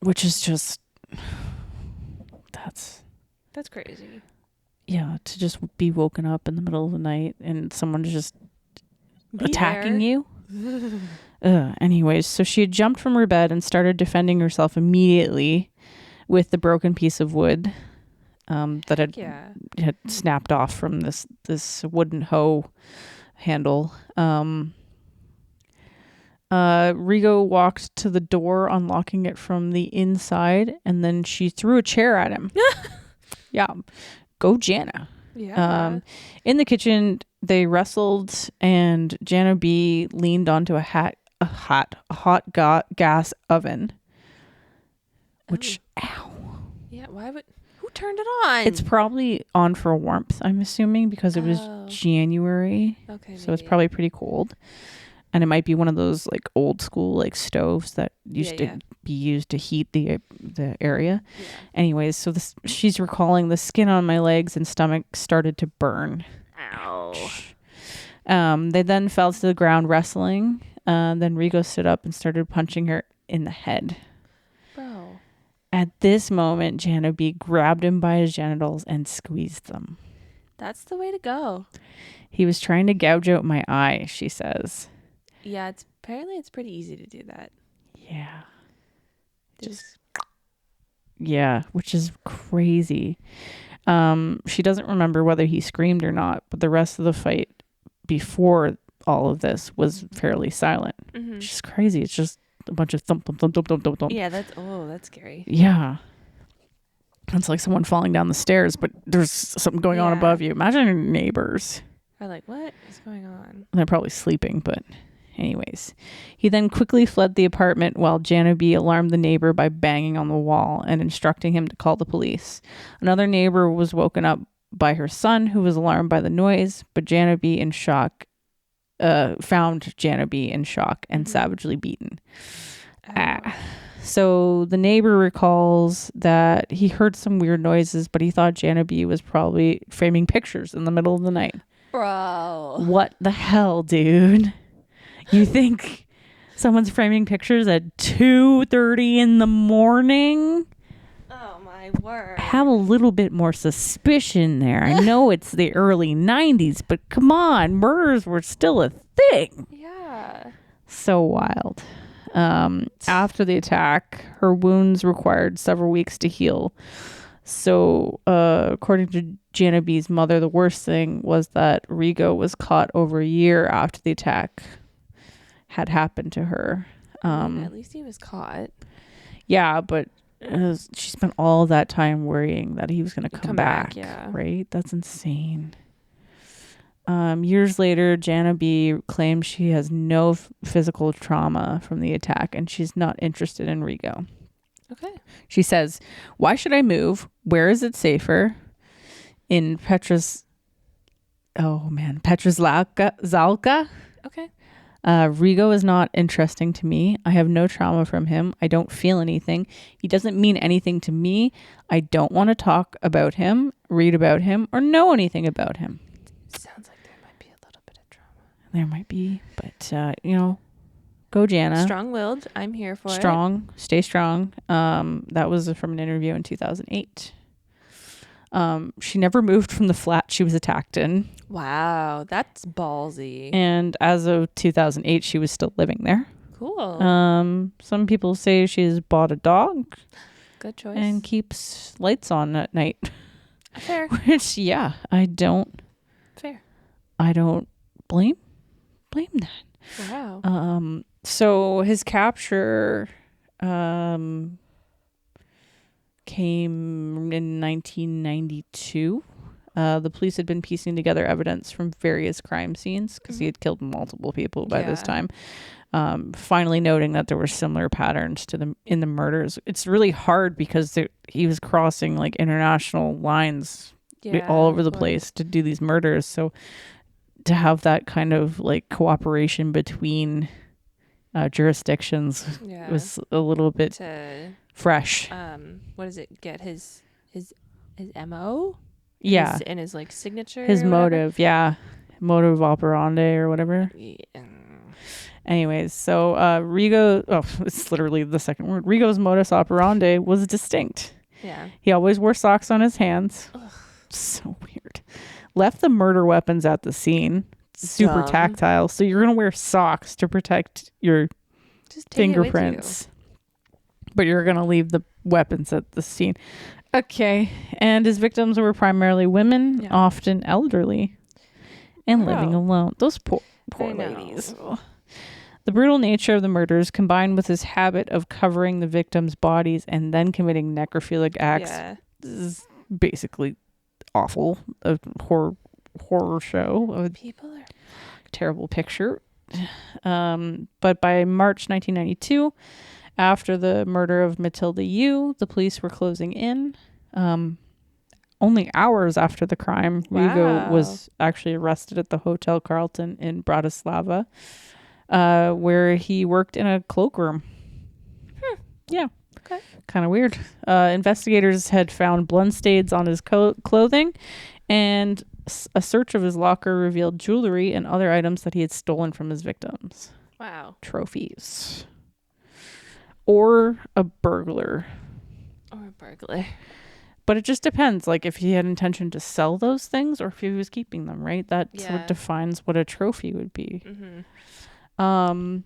which is just... That's crazy. Yeah, to just be woken up in the middle of the night and someone just attacking you. Anyways, so she had jumped from her bed and started defending herself immediately with the broken piece of wood that had snapped off from this wooden hoe handle. Rigo walked to the door, unlocking it from the inside, and then she threw a chair at him. Yeah. Go Jana. Yeah. In the kitchen, they wrestled, and Jana B leaned onto a hot gas oven. Which, ow. Yeah, who turned it on? It's probably on for warmth, I'm assuming, because it was January. Okay. So it's probably pretty cold. And it might be one of those like old school like stoves that used to be used to heat the area. Yeah. Anyways, so she's recalling the skin on my legs and stomach started to burn. Ouch. They then fell to the ground wrestling. Then Rigo stood up and started punching her in the head. Bro. At this moment, Jana B grabbed him by his genitals and squeezed them. That's the way to go. He was trying to gouge out my eye, she says. Yeah, apparently it's pretty easy to do that. Yeah. Yeah, which is crazy. She doesn't remember whether he screamed or not, but the rest of the fight before all of this was fairly silent. Mm-hmm. Which is crazy. It's just a bunch of thump, thump, thump, thump, thump, thump, thump. Yeah, that's scary. Yeah. It's like someone falling down the stairs, but there's something going on above you. Imagine your neighbors. Are like, what is going on? They're probably sleeping, but anyways. He then quickly fled the apartment while Jana B alarmed the neighbor by banging on the wall and instructing him to call the police. Another neighbor was woken up by her son, who was alarmed by the noise, but Jana B, in shock, found Janabi in shock and savagely beaten. So the neighbor recalls that he heard some weird noises, but he thought Janabi was probably framing pictures in the middle of the night. Bro. What the hell, dude? You think someone's framing pictures at 2:30 in the morning? Oh my word. Have a little bit more suspicion there. I know it's the early 90s, but come on, murders were still a thing. Yeah. So wild. After the attack, her wounds required several weeks to heal. So, according to Janabi's mother, the worst thing was that Rigo was caught over a year after the attack had happened to her. At least he was caught. Yeah, but she spent all that time worrying that he was going to come back. Yeah. Right? That's insane. Years later, Janabi claims she has no physical trauma from the attack and she's not interested in Rigo. Okay. She says, "Why should I move? Where is it safer? In Zalka? Okay. Rigo is not interesting to me. I have no trauma from him. I don't feel anything. He doesn't mean anything to me. I don't want to talk about him, read about him, or know anything about him." Sounds like there might be a little bit of trauma. There might be, but go Jana. Strong-willed. I'm here for it. Strong. Stay strong. That was from an interview in 2008. She never moved from the flat she was attacked in. Wow, that's ballsy. And as of 2008, she was still living there. Cool. Some people say she's bought a dog. Good choice. And keeps lights on at night. Fair. Which, yeah, I don't blame that. Wow. So his capture came in 1992. The police had been piecing together evidence from various crime scenes because he had killed multiple people by this time. Finally noting that there were similar patterns to in the murders. It's really hard because he was crossing like international lines all over the place to do these murders. So to have that kind of like cooperation between jurisdictions was a little bit fresh. What does it get? His MO? Yeah. And his like signature? His motive, motive operandi or whatever. Yeah. Anyways, so Rigo, it's literally the second word. Rigo's modus operandi was distinct. Yeah. He always wore socks on his hands. Ugh. So weird. Left the murder weapons at the scene. Super tactile. So you're going to wear socks to protect your fingerprints. But you're going to leave the weapons at the scene. Okay. And his victims were primarily women, often elderly, and living alone. Those poor ladies. The brutal nature of the murders, combined with his habit of covering the victims' bodies and then committing necrophilic acts, is basically awful. A horror show. People are terrible picture. But by March 1992, after the murder of Matilda Yu, the police were closing in. Only hours after the crime, Rigo was actually arrested at the Hotel Carlton in Bratislava, where he worked in a cloakroom. Yeah. Okay. Kind of weird. Investigators had found blood stains on his clothing, and a search of his locker revealed jewelry and other items that he had stolen from his victims. Wow. Trophies. Or a burglar. But it just depends, like if he had intention to sell those things or if he was keeping them, right? That's what defines what a trophy would be. Mm-hmm.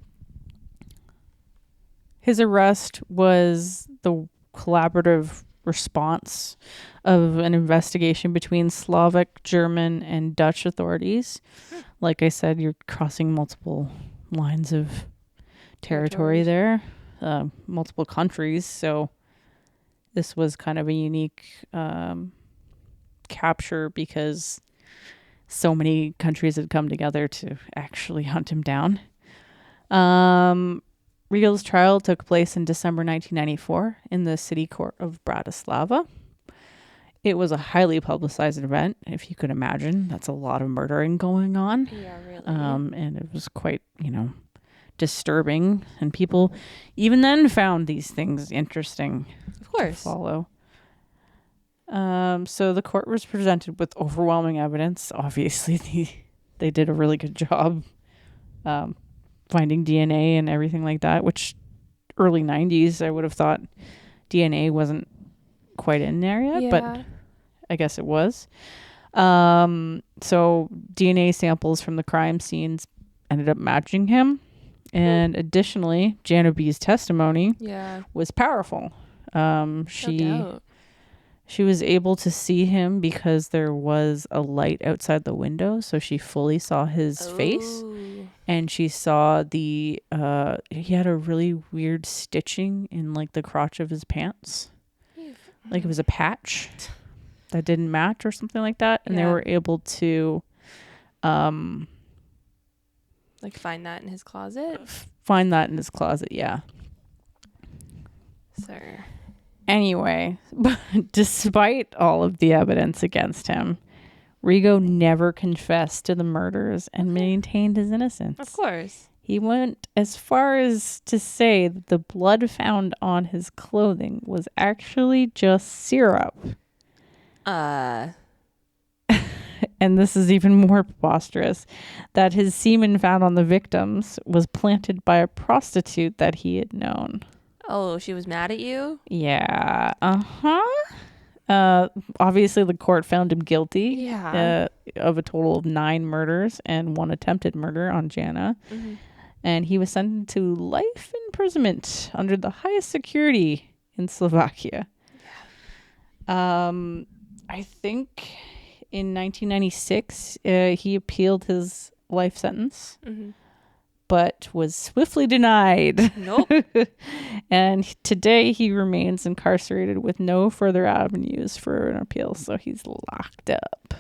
His arrest was the collaborative response of an investigation between Slavic, German, and Dutch authorities. Like I said, you're crossing multiple lines of territory there, multiple countries. So this was kind of a unique capture because so many countries had come together to actually hunt him down. Rigo's trial took place in December 1994 in the city court of Bratislava. It was a highly publicized event, if you could imagine. That's a lot of murdering going on. Yeah, really. And it was quite, disturbing. And people even then found these things interesting Of course. to follow. So the court was presented with overwhelming evidence. Obviously, they did a really good job finding DNA and everything like that, which early 90s, I would have thought DNA wasn't quite in there yet, but I guess it was. So DNA samples from the crime scenes ended up matching him. And additionally, Jana B's testimony was powerful. She was able to see him because there was a light outside the window, so she fully saw his face. And she saw he had a really weird stitching in like the crotch of his pants. Like it was a patch that didn't match or something like that. And they were able to like find that in his closet? Find that in his closet, yeah. Sir. Anyway, despite all of the evidence against him, Rigo never confessed to the murders and maintained his innocence. Of course. He went as far as to say that the blood found on his clothing was actually just syrup. And this is even more preposterous, that his semen found on the victims was planted by a prostitute that he had known. Oh, she was mad at you? Yeah. Obviously, the court found him guilty of a total of 9 murders and 1 attempted murder on Jana. Mm-hmm. And he was sentenced to life imprisonment under the highest security in Slovakia. Yeah. I think in 1996, he appealed his life sentence. Mm-hmm. But was swiftly denied. Nope. And today he remains incarcerated with no further avenues for an appeal. So he's locked up.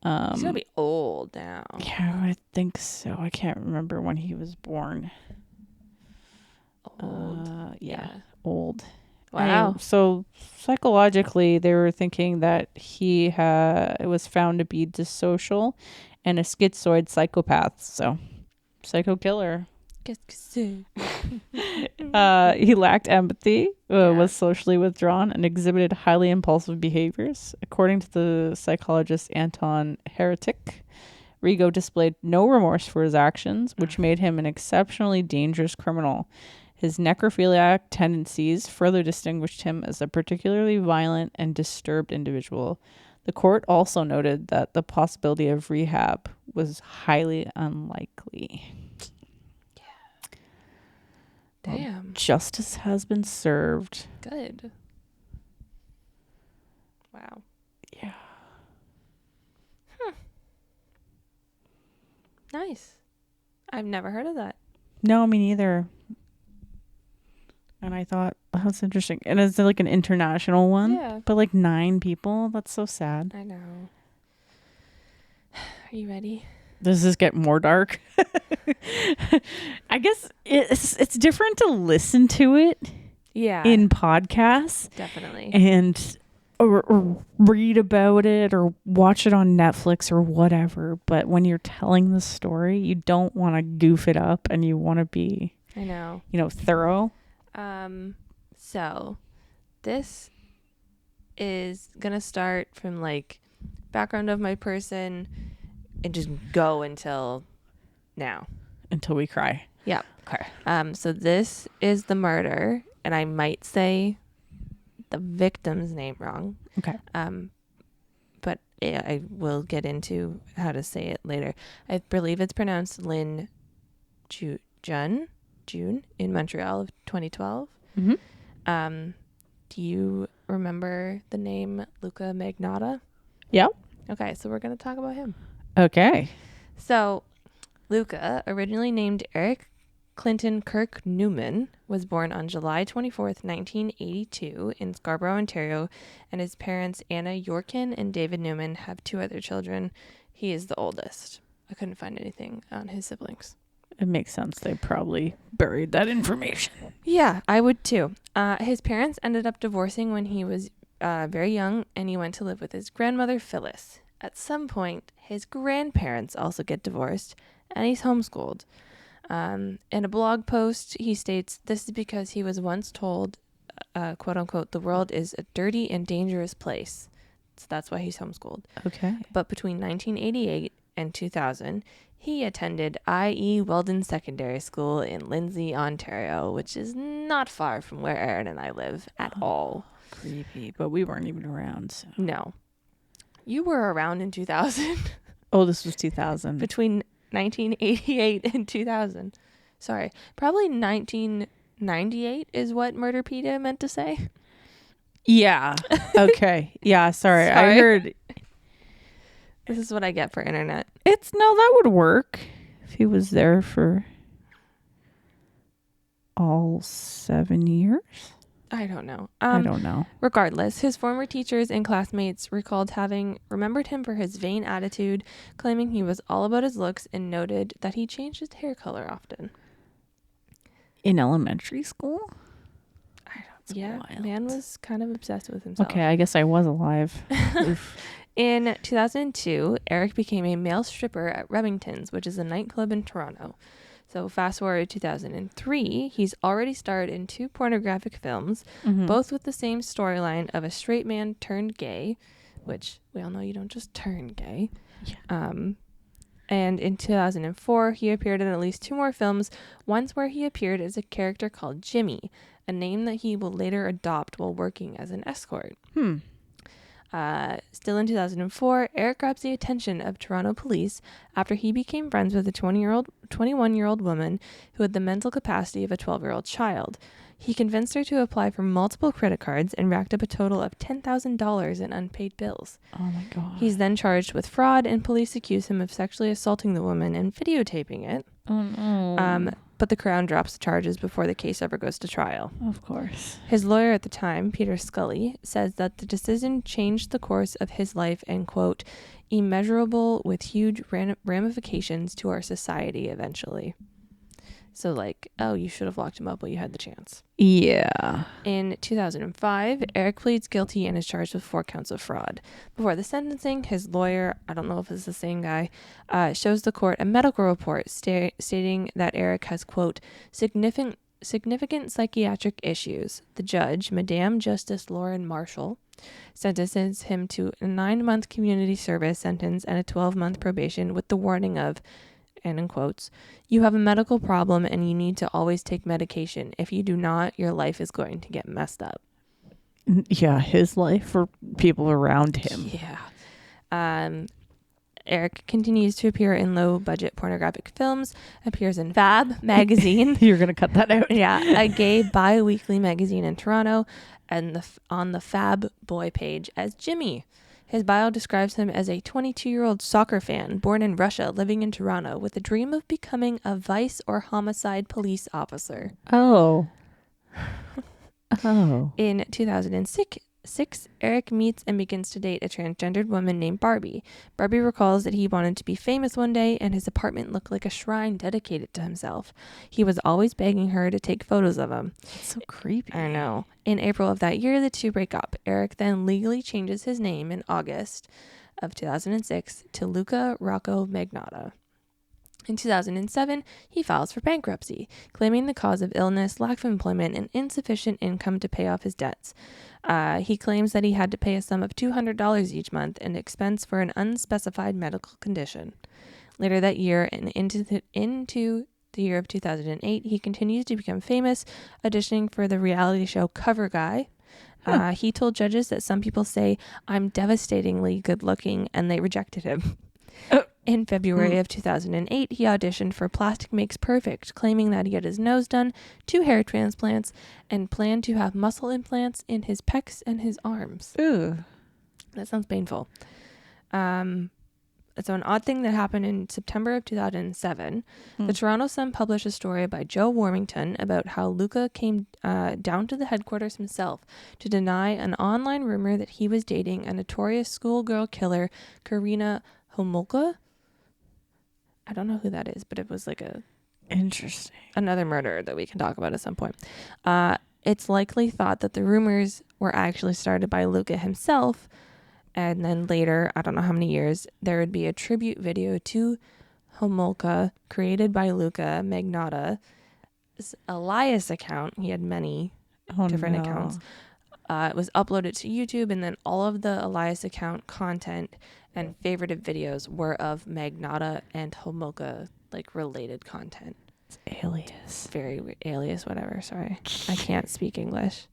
He's gonna be old now. Yeah, I think so. I can't remember when he was born. Old. Yeah, old. Wow. Anyway, so psychologically, they were thinking that he was found to be dissocial and a schizoid psychopath. So. Psycho killer. He lacked empathy, was socially withdrawn, and exhibited highly impulsive behaviors. According to the psychologist Anton Heretic, Rigo displayed no remorse for his actions, which made him an exceptionally dangerous criminal. His necrophiliac tendencies further distinguished him as a particularly violent and disturbed individual. The court also noted that the possibility of rehab was highly unlikely. Yeah. Damn. Well, justice has been served. Good. Wow. Yeah. Nice. I've never heard of that. No, me neither. And I thought, oh, that's interesting. And it's like an international one. Yeah. But like 9 people. That's so sad. I know. Are you ready? Does this get more dark? I guess it's different to listen to it. Yeah. In podcasts. Definitely. And or read about it or watch it on Netflix or whatever. But when you're telling the story, you don't want to goof it up and you want to be, I know, thorough. So this is gonna start from like background of my person and just go until now. Until we cry. Yeah. Okay. So this is the murder, and I might say the victim's name wrong. Okay. But I will get into how to say it later. I believe it's pronounced Lynn June in Montreal of 2012. Mm-hmm. Do you remember the name Luka Magnotta? Yeah. Okay, so we're going to talk about him. Okay. So Luka, originally named Eric Clinton Kirk Newman, was born on July 24th, 1982 in Scarborough, Ontario, and his parents, Anna Yorkin and David Newman, have 2 other children. He is the oldest. I couldn't find anything on his siblings. It makes sense. They probably buried that information. Yeah, I would too. His parents ended up divorcing when he was very young, and he went to live with his grandmother, Phyllis. At some point, his grandparents also get divorced, and he's homeschooled. In a blog post, he states, this is because he was once told, quote unquote, the world is a dirty and dangerous place. So that's why he's homeschooled. Okay. But between 1988 and 2000, he attended I.E. Weldon Secondary School in Lindsay, Ontario, which is not far from where Aaron and I live at all. Creepy. But we weren't even around. So. No. You were around in 2000. Oh, this was 2000. Between 1988 and 2000. Sorry. Probably 1998 is what Murderpedia meant to say. Yeah. Okay. Yeah. Sorry. I heard. This is what I get for internet. That would work if he was there for all 7 years. I don't know. I don't know. Regardless, his former teachers and classmates recalled having remembered him for his vain attitude, claiming he was all about his looks, and noted that he changed his hair color often. In elementary school? Yeah, wild. Man was kind of obsessed with himself. Okay, I guess I was alive. In 2002, Eric became a male stripper at Remington's, which is a nightclub in Toronto. So fast forward to 2003, he's already starred in 2 pornographic films, both with the same storyline of a straight man turned gay, which we all know you don't just turn gay. Yeah. And in 2004, he appeared in at least 2 more films, once where he appeared as a character called Jimmy, a name that he will later adopt while working as an escort. Still in 2004, Eric grabs the attention of Toronto police after he became friends with a 21-year-old woman who had the mental capacity of a 12-year-old child. He convinced her to apply for multiple credit cards and racked up a total of $10,000 in unpaid bills. Oh my God. He's then charged with fraud, and police accuse him of sexually assaulting the woman and videotaping it. Oh no. But the Crown drops the charges before the case ever goes to trial. Of course. His lawyer at the time, Peter Scully, says that the decision changed the course of his life and, quote, immeasurable with huge ramifications to our society eventually. So like, oh, you should have locked him up while you had the chance. Yeah. In 2005, Eric pleads guilty and is charged with 4 counts of fraud. Before the sentencing, his lawyer, I don't know if it's the same guy, shows the court a medical report stating that Eric has, quote, significant psychiatric issues. The judge, Madame Justice Lauren Marshall, sentences him to a 9-month community service sentence and a 12-month probation with the warning of, and in quotes, you have a medical problem and you need to always take medication. If you do not, your life is going to get messed up. Yeah, his life or people around him. Yeah. Eric continues to appear in low-budget pornographic films, appears in Fab magazine. You're going to cut that out. Yeah, a gay bi-weekly magazine in Toronto, and on the Fab Boy page as Jimmy. His bio describes him as a 22-year-old soccer fan born in Russia, living in Toronto, with a dream of becoming a vice or homicide police officer. Oh. Oh. In 2006, Eric meets and begins to date a transgendered woman named Barbie. Barbie recalls that he wanted to be famous one day, and his apartment looked like a shrine dedicated to himself. He was always begging her to take photos of him. That's so creepy. I know. In April of that year, the two break up. Eric then legally changes his name in August of 2006 to Luka Rocco Magnotta. In 2007, he files for bankruptcy, claiming the cause of illness, lack of employment, and insufficient income to pay off his debts. He claims that he had to pay a sum of $200 each month and expense for an unspecified medical condition. Later that year and into the year of 2008, he continues to become famous, auditioning for the reality show Cover Guy. He told judges that some people say, I'm devastatingly good looking, and they rejected him. In February of 2008, he auditioned for Plastic Makes Perfect, claiming that he had his nose done, 2 hair transplants, and planned to have muscle implants in his pecs and his arms. Ooh. That sounds painful. So an odd thing that happened in September of 2007, the Toronto Sun published a story by Joe Warmington about how Luka came down to the headquarters himself to deny an online rumor that he was dating a notorious schoolgirl killer, Karina Homolka. I don't know who that is, but it was like Interesting. another murder that we can talk about at some point. it's likely thought that the rumors were actually started by Luka himself, and then later, I don't know how many years, there would be a tribute video to Homolka created by Luka Magnotta. Elias account, he had many different accounts. It was uploaded to YouTube, and then all of the Elias account content and favorited videos were of Magnotta and Homolka, like, related content. It's Alias. Very weird. Alias, whatever. Sorry. I can't speak English.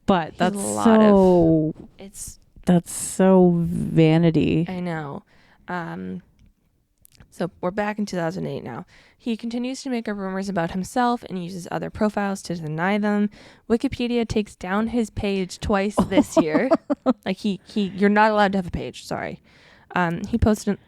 But He's that's so... That's so vanity. I know. So we're back in 2008 now. He continues to make up rumors about himself and uses other profiles to deny them. Wikipedia takes down his page twice this year. Like you're not allowed to have a page. Sorry. He posted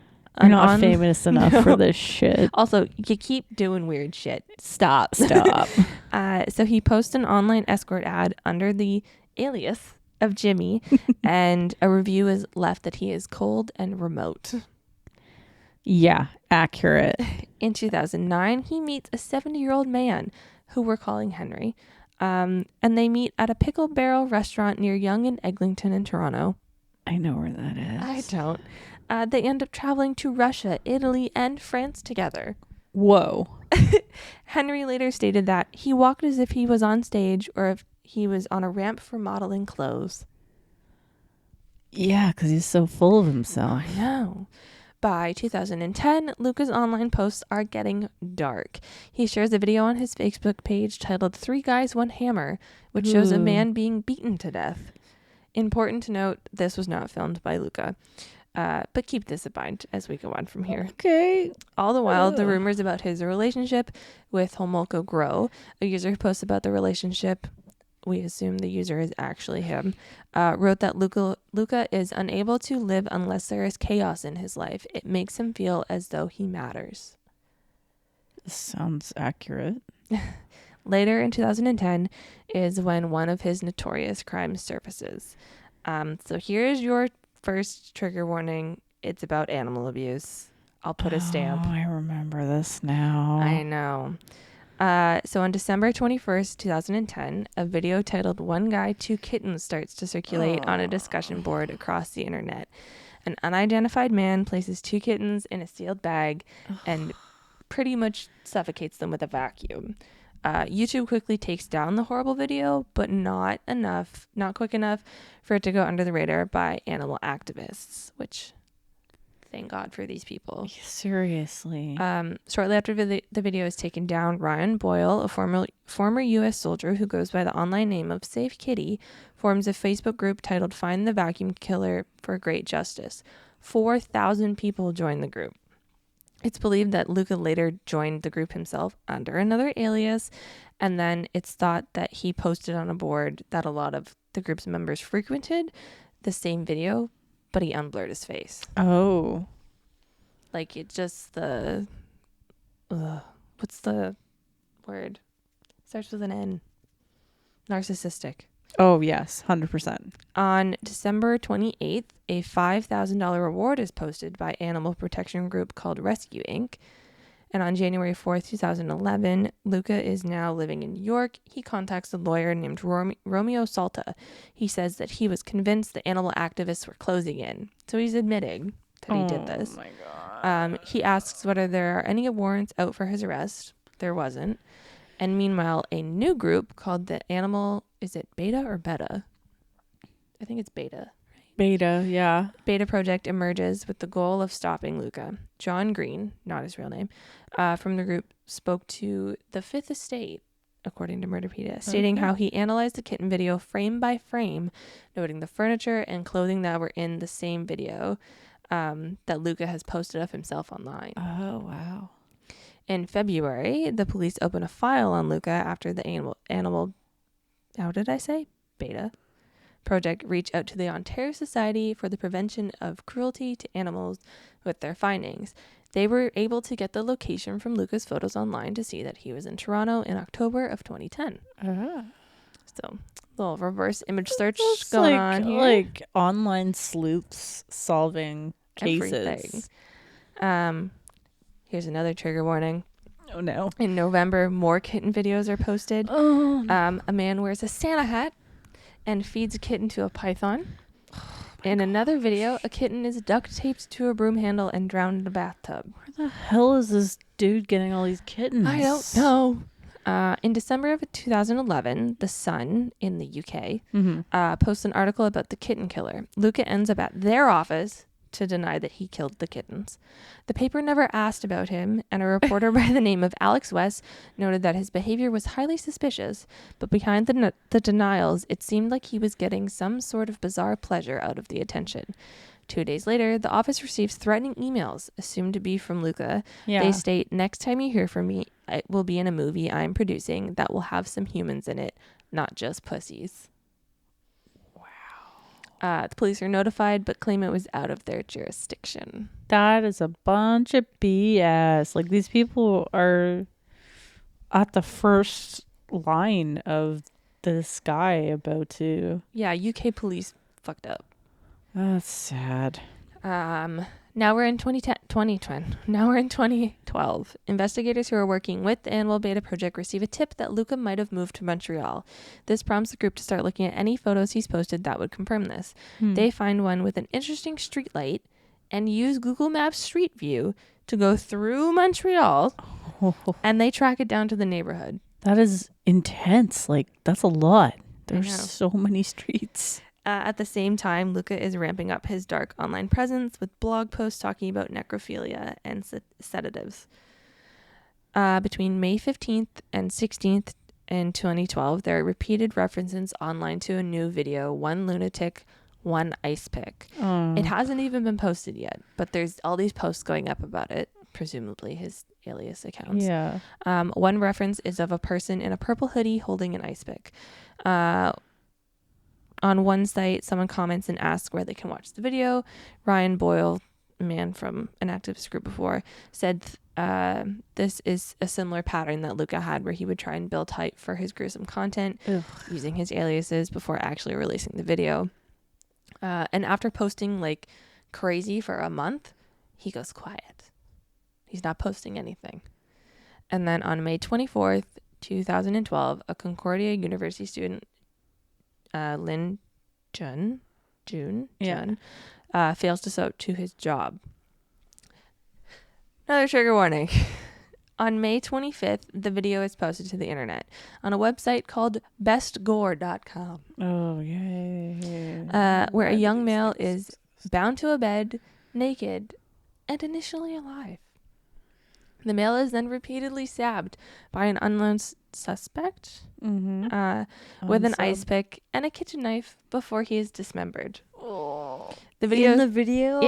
You're not famous enough for this shit. Also, you keep doing weird shit. Stop. So he posts an online escort ad under the alias of Jimmy, and a review is left that he is cold and remote. Yeah, accurate. In 2009, he meets a 70-year-old man who we're calling Henry, and they meet at a Pickle Barrel restaurant near Yonge and Eglinton in Toronto. I know where that is. I don't. They end up traveling to Russia, Italy, and France together. Whoa. Henry later stated that he walked as if he was on stage or if he was on a ramp for modeling clothes. Yeah, because he's so full of himself. I know. By 2010, Luka's online posts are getting dark. He shares a video on his Facebook page titled 3 Guys, 1 Hammer, which shows a man being beaten to death. Important to note, this was not filmed by Luka. But keep this in mind as we go on from here. Okay. All the while, the rumors about his relationship with Homolka grow. A user who posts about the relationship, we assume the user is actually him, wrote that Luka is unable to live unless there is chaos in his life. It makes him feel as though he matters. Sounds accurate. Later in 2010 is when one of his notorious crimes surfaces. So here's your first trigger warning. It's about animal abuse. I'll put a stamp. Oh, I remember this now. I know. So on December 21st, 2010, a video titled 1 Guy, 2 Kittens starts to circulate on a discussion board across the internet. An unidentified man places 2 kittens in a sealed bag and pretty much suffocates them with a vacuum. YouTube quickly takes down the horrible video, but not quick enough for it to go under the radar by animal activists, which... Thank God for these people. Seriously. Shortly after the video is taken down, Ryan Boyle, a former U.S. soldier who goes by the online name of Safe Kitty, forms a Facebook group titled Find the Vacuum Killer for Great Justice. 4,000 people join the group. It's believed that Luka later joined the group himself under another alias, and then it's thought that he posted on a board that a lot of the group's members frequented the same video, but he unblurred his face. Oh. Like, it just what's the word? Starts with an N. Narcissistic. Oh, yes. 100%. On December 28th, a $5,000 reward is posted by animal protection group called Rescue Inc. And on January 4th, 2011, Luka is now living in New York. He contacts a lawyer named Romeo Salta. He says that he was convinced the animal activists were closing in. So he's admitting that he did this. Oh, my God. He asks whether there are any warrants out for his arrest. There wasn't. And meanwhile, a new group called the Animal... Is it Beta or Beta? I think it's Beta. Beta, yeah. Beta Project emerges with the goal of stopping Luka. John Green, not his real name, from the group spoke to the Fifth Estate, according to Murderpedia, stating how he analyzed the kitten video frame by frame, noting the furniture and clothing that were in the same video that Luka has posted of himself online. Oh, wow. In February, the police opened a file on Luka after the animal how did I say? Beta Project reached out to the Ontario Society for the Prevention of Cruelty to Animals with their findings. They were able to get the location from Luka's photos online to see that he was in Toronto in October of 2010. So, little reverse image search going on here. Like online sleuths solving cases. Everything. Here's another trigger warning. Oh, no. In November, more kitten videos are posted. Oh, no. A man wears a Santa hat and feeds a kitten to a python. In another video, a kitten is duct taped to a broom handle and drowned in a bathtub. Where the hell is this dude getting all these kittens? I don't know. In December of 2011, The Sun in the UK posts an article about the kitten killer. Luka ends up at their office to deny that he killed the kittens. The paper never asked about him, and a reporter by the name of Alex West noted that his behavior was highly suspicious, but behind the denials, it seemed like he was getting some sort of bizarre pleasure out of the attention. 2 days later, the office receives threatening emails, assumed to be from Luka. Yeah. They state, "Next time you hear from me, it will be in a movie I'm producing that will have some humans in it, not just pussies." The police are notified, but claim it was out of their jurisdiction. That is a bunch of BS. Like, these people are at the first line of this guy about to... Yeah, UK police fucked up. That's sad. Now we're in 2010. Now we're in 2012. Investigators who are working with the Animal Beta Project receive a tip that Luka might have moved to Montreal. This prompts the group to start looking at any photos he's posted that would confirm this. They find one with an interesting street light and use Google Maps Street View to go through Montreal, and they track it down to the neighborhood. That is intense. Like, that's a lot. There's so many streets. At the same time, Luka is ramping up his dark online presence with blog posts talking about necrophilia and sedatives. Between May 15th and 16th in 2012, there are repeated references online to a new video, One Lunatic, One Ice Pick. It hasn't even been posted yet, but there's all these posts going up about it, presumably his alias accounts. Yeah. One reference is of a person in a purple hoodie holding an ice pick. On one site, someone comments and asks where they can watch the video. Ryan Boyle, a man from an activist group before, said this is a similar pattern that Luka had, where he would try and build hype for his gruesome content using his aliases before actually releasing the video. And after posting like crazy for a month, he goes quiet. He's not posting anything. And then on May 24th, 2012, a Concordia University student, Lin Jun, fails to show up to his job. Another trigger warning. On May 25th, the video is posted to the internet on a website called bestgore.com. Oh, Where a young male is bound to a bed, naked, and initially alive. The male is then repeatedly stabbed by an unknown suspect with an ice pick and a kitchen knife before he is dismembered. Oh. In the video?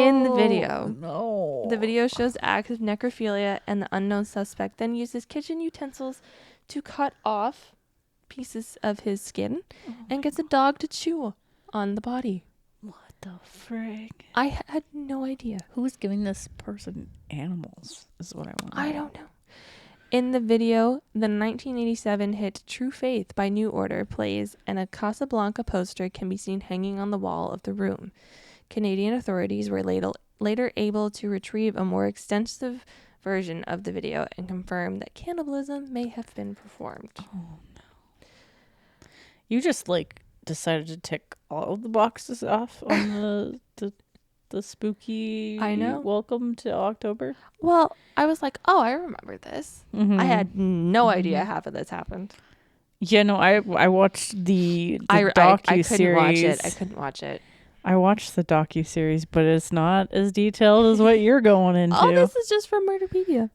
No. The video shows acts of necrophilia, and the unknown suspect then uses kitchen utensils to cut off pieces of his skin and gets a dog to chew on the body. What the frig? I had no idea. Who's giving this person animals is what I want. I don't know. In the video, the 1987 hit True Faith by New Order plays, and a Casablanca poster can be seen hanging on the wall of the room. Canadian authorities were later able to retrieve a more extensive version of the video and confirm that cannibalism may have been performed. Oh, no. You just, decided to tick all of the boxes off on the spooky welcome to October. Well, I was like, oh, I remember this. I had no idea half of this happened. Yeah, no, I watched the docu-series. I couldn't watch it. I watched the docu-series, but it's not as detailed as what you're going into. All this is just from Murderpedia.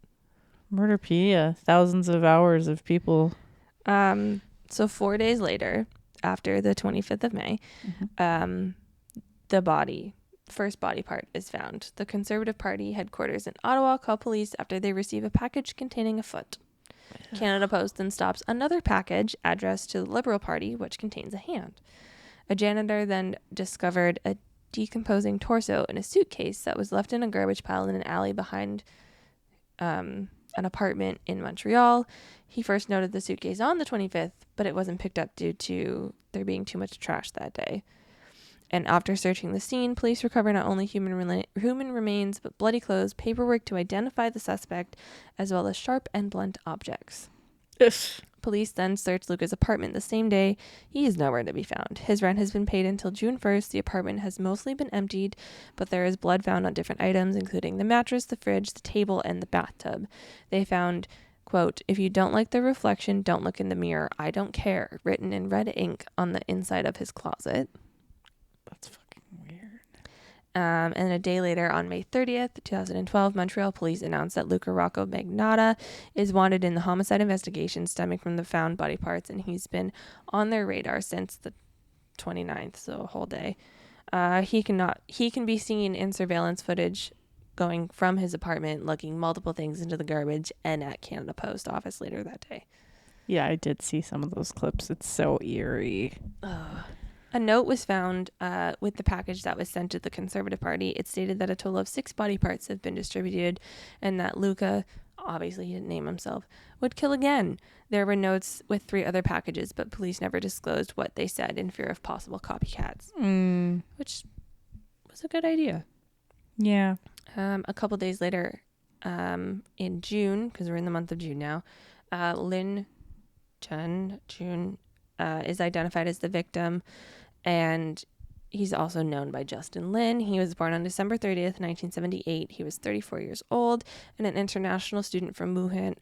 Murderpedia. Thousands of hours of people. So 4 days later, after the 25th of May, the first body part is found. The Conservative Party headquarters in Ottawa call police after they receive a package containing a foot. Canada Post then stops another package addressed to the Liberal Party, which contains a hand. A janitor then discovered a decomposing torso in a suitcase that was left in a garbage pile in an alley behind an apartment in Montreal. He first noted the suitcase on the 25th, but it wasn't picked up due to there being too much trash that day. And after searching the scene, police recover not only human remains, but bloody clothes, paperwork to identify the suspect, as well as sharp and blunt objects. Yes. Police then search Luka's apartment the same day. He is nowhere to be found. His rent has been paid until June 1st. The apartment has mostly been emptied, but there is blood found on different items, including the mattress, the fridge, the table, and the bathtub. They found, quote, "If you don't like the reflection, don't look in the mirror. I don't care," written in red ink on the inside of his closet. That's fucking weird. And a day later, on May 30th, 2012, Montreal police announced that Luka Rocco Magnotta is wanted in the homicide investigation stemming from the found body parts, and he's been on their radar since the 29th, so a whole day. He can be seen in surveillance footage going from his apartment, lugging multiple things into the garbage, and at Canada Post office later that day. Yeah, I did see some of those clips. It's so eerie. A note was found with the package that was sent to the Conservative Party. It stated that a total of 6 body parts have been distributed and that Luka, obviously he didn't name himself, would kill again. There were notes with 3 other packages, but police never disclosed what they said in fear of possible copycats, which was a good idea. Yeah. A couple days later, in June, because we're in the month of June now, Lin Jun is identified as the victim, and he's also known by Justin Lin. He was born on December 30th, 1978. He was 34 years old and an international student from Wuhan,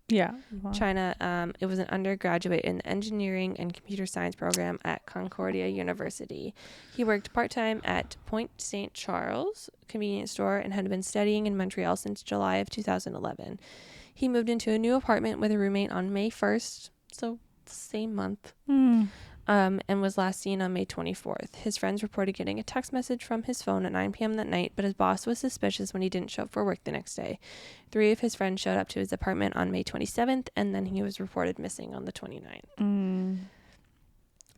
Yeah. China. It was an undergraduate in the engineering and computer science program at Concordia University. He worked part-time at Point St. Charles convenience store and had been studying in Montreal since July of 2011. He moved into a new apartment with a roommate on May 1st, so same month, and was last seen on May 24th. His friends reported getting a text message from his phone at 9 p.m. that night, but his boss was suspicious when he didn't show up for work the next day. 3 of his friends showed up to his apartment on May 27th, and then he was reported missing on the 29th.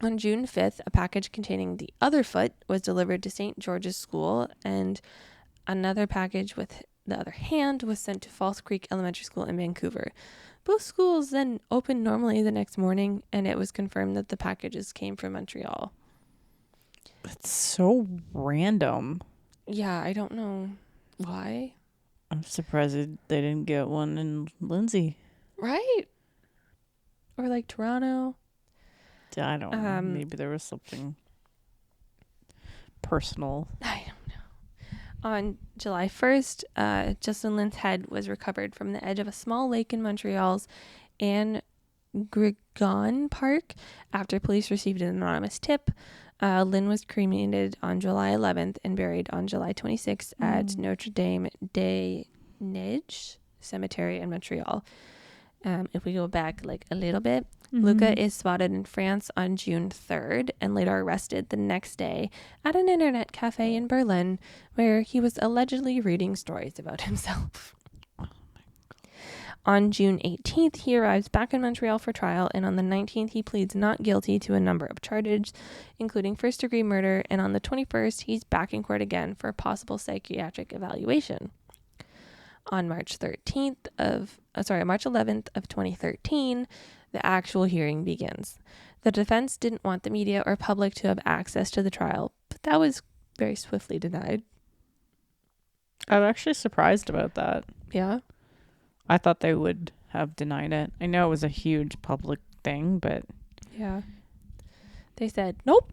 On June 5th, a package containing the other foot was delivered to St. George's School, and another package with the other hand was sent to False Creek Elementary School in Vancouver. Both schools then opened normally the next morning, and it was confirmed that the packages came from Montreal. It's so random. Yeah, I don't know why. I'm surprised they didn't get one in Lindsay. Right? Or like Toronto. I don't know. Maybe there was something personal. I don't know. On July 1st, Justin Lin's head was recovered from the edge of a small lake in Montreal's Anne Grigon Park after police received an anonymous tip. Lin was cremated on July 11th and buried on July 26th at Notre Dame des Neiges Cemetery in Montreal. If we go back like a little bit, Luka is spotted in France on June 3rd and later arrested the next day at an internet cafe in Berlin where he was allegedly reading stories about himself. Oh my God. On June 18th, he arrives back in Montreal for trial, and on the 19th, he pleads not guilty to a number of charges, including first-degree murder, and on the 21st, he's back in court again for a possible psychiatric evaluation. On March 11th of 2013, the actual hearing begins. The defense didn't want the media or public to have access to the trial, but that was very swiftly denied. I'm actually surprised about that. Yeah? I thought they would have denied it. I know it was a huge public thing, but... Yeah. They said, nope.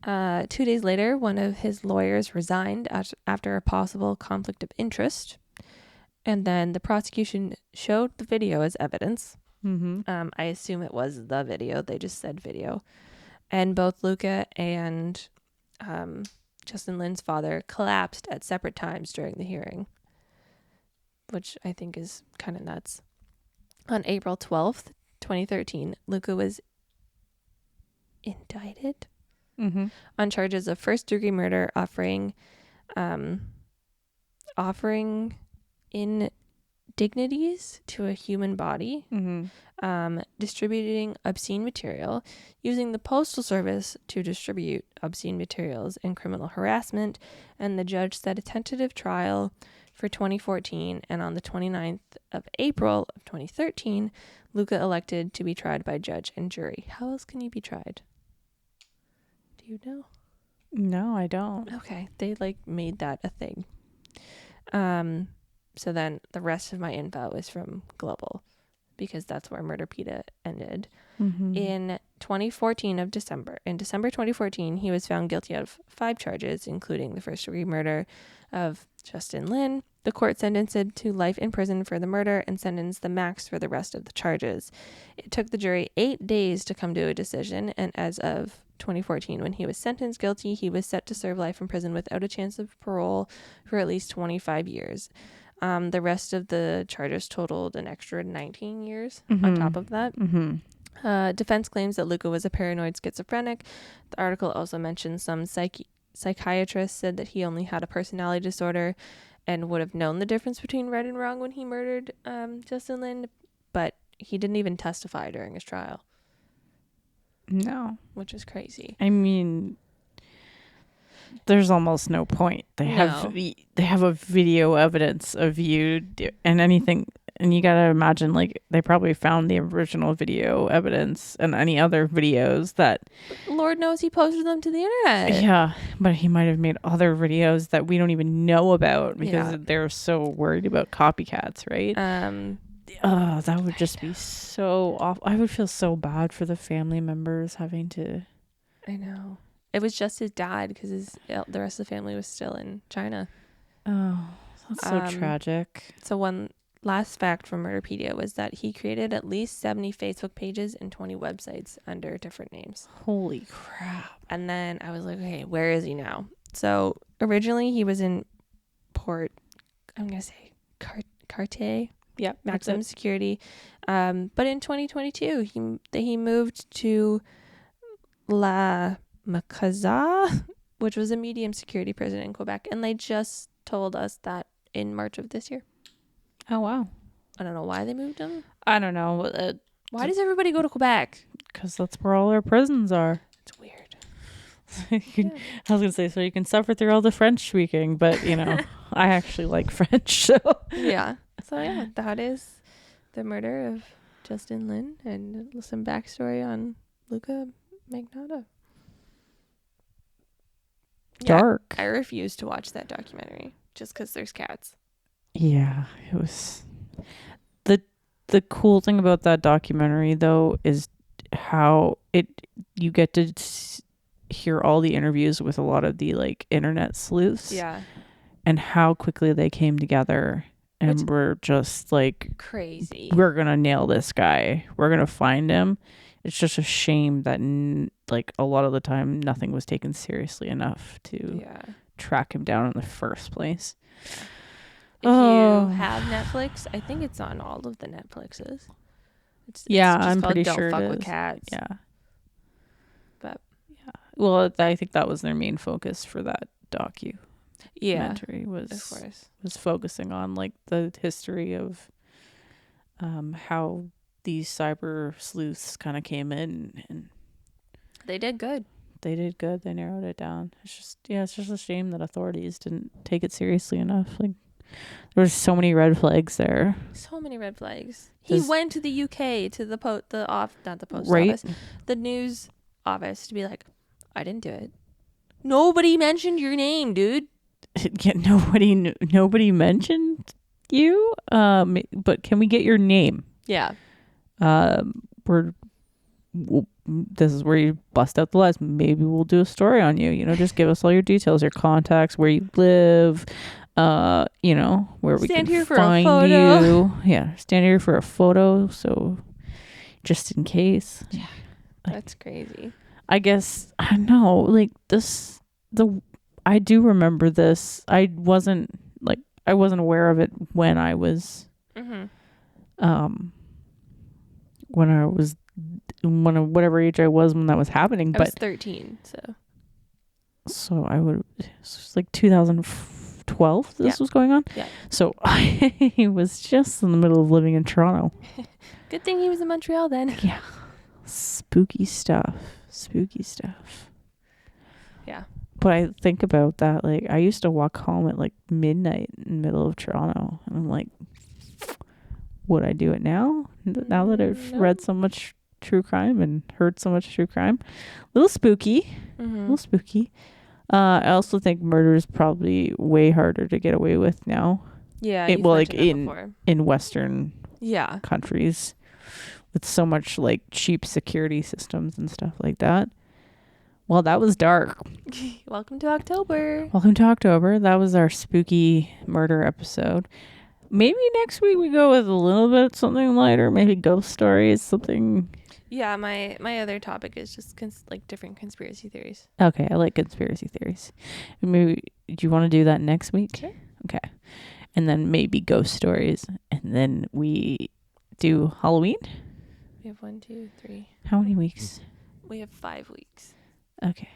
2 days later, one of his lawyers resigned after a possible conflict of interest. And then the prosecution showed the video as evidence. I assume it was the video. They just said video. And both Luka and Justin Lin's father collapsed at separate times during the hearing, which I think is kind of nuts. On April 12th, 2013, Luka was indicted on charges of first-degree murder, offering indignities to a human body, distributing obscene material, using the postal service to distribute obscene materials, and criminal harassment. And the judge set a tentative trial for 2014, and on the 29th of April of 2013, Luka elected to be tried by judge and jury. How else can you be tried? Do you know? No, I don't. Okay. They like made that a thing. So then the rest of my info is from Global because that's where Murderpedia ended. Mm-hmm. In December 2014, he was found guilty of 5 charges, including the first-degree murder of Justin Lin. The court sentenced him to life in prison for the murder and sentenced the max for the rest of the charges. It took the jury 8 days to come to a decision, and as of 2014, when he was sentenced guilty, he was set to serve life in prison without a chance of parole for at least 25 years. The rest of the charges totaled an extra 19 years on top of that. Mm-hmm. Defense claims that Luka was a paranoid schizophrenic. The article also mentions some psychiatrists said that he only had a personality disorder and would have known the difference between right and wrong when he murdered Justin Lin, but he didn't even testify during his trial. No. Which is crazy. I mean, there's almost no point. They have a video evidence of you and anything, and you gotta imagine like they probably found the original video evidence and any other videos that Lord knows he posted them to the internet. Yeah, but he might have made other videos that we don't even know about because they're so worried about copycats, right? That would just be so awful. I would feel so bad for the family members having to. I know. It was just his dad because the rest of the family was still in China. Oh, that's so tragic. So one last fact from Murderpedia was that he created at least 70 Facebook pages and 20 websites under different names. Holy crap. And then I was like, okay, where is he now? So originally he was in I'm going to say Cartier. Yeah, maximum security. But in 2022, he moved to La Macaza, which was a medium security prison in Quebec, and they just told us that in March of this year. Oh wow! I don't know why they moved him. I don't know. Why does everybody go to Quebec? Because that's where all our prisons are. It's weird. I was gonna say so you can suffer through all the French speaking, but I actually like French, so yeah. So yeah, that is the murder of Justin Lin and some backstory on Luka Magnotta. Dark. Yeah, I refuse to watch that documentary just because there's cats. Yeah, it was. The cool thing about that documentary though is how you get to hear all the interviews with a lot of the like internet sleuths. Yeah. And how quickly they came together. And we're just like crazy. We're gonna nail this guy. We're gonna find him. It's just a shame that like a lot of the time nothing was taken seriously enough to track him down in the first place. If you have Netflix, I think it's on all of the Netflixes. It's I'm pretty sure Don't it Fuck is. With Cats. Yeah. But well, I think that was their main focus for that documentary. Of course. Was focusing on like the history of how these cyber sleuths kind of came in, and they did good. They narrowed it down. It's just a shame that authorities didn't take it seriously enough. Like there were so many red flags there. So many red flags. He went to the UK to the news office to be like, I didn't do it. Nobody mentioned your name, dude. Yeah, nobody mentioned you. But can we get your name? Yeah. This is where you bust out the lies. Maybe we'll do a story on you. Just give us all your details, your contacts, where you live. Where we can find you. Yeah, stand here for a photo. So, just in case. Yeah, that's crazy. I guess I know. Like this, I do remember this. I wasn't aware of it when I was, whatever age I was when that was happening. I was 13, so I would. It was like 2012. This was going on. Yeah. So I was just in the middle of living in Toronto. Good thing he was in Montreal then. Yeah. Spooky stuff. Yeah. But I think about that, like I used to walk home at like midnight in the middle of Toronto, and I'm like, would I do it now? Now that I've read so much true crime and heard so much true crime. A little spooky. A little spooky. I also think murder is probably way harder to get away with now. Yeah, in Western yeah countries with so much like cheap security systems and stuff like that. Well, that was dark. Welcome to October. That was our spooky murder episode. Maybe next week we go with a little bit something lighter, maybe ghost stories, something. Yeah, my other topic is just like different conspiracy theories. Okay, I like conspiracy theories. Maybe do you want to do that next week? Sure. Okay. And then maybe ghost stories, and then we do Halloween. We have 1, 2, 3. How many weeks? We have 5 weeks. Okay.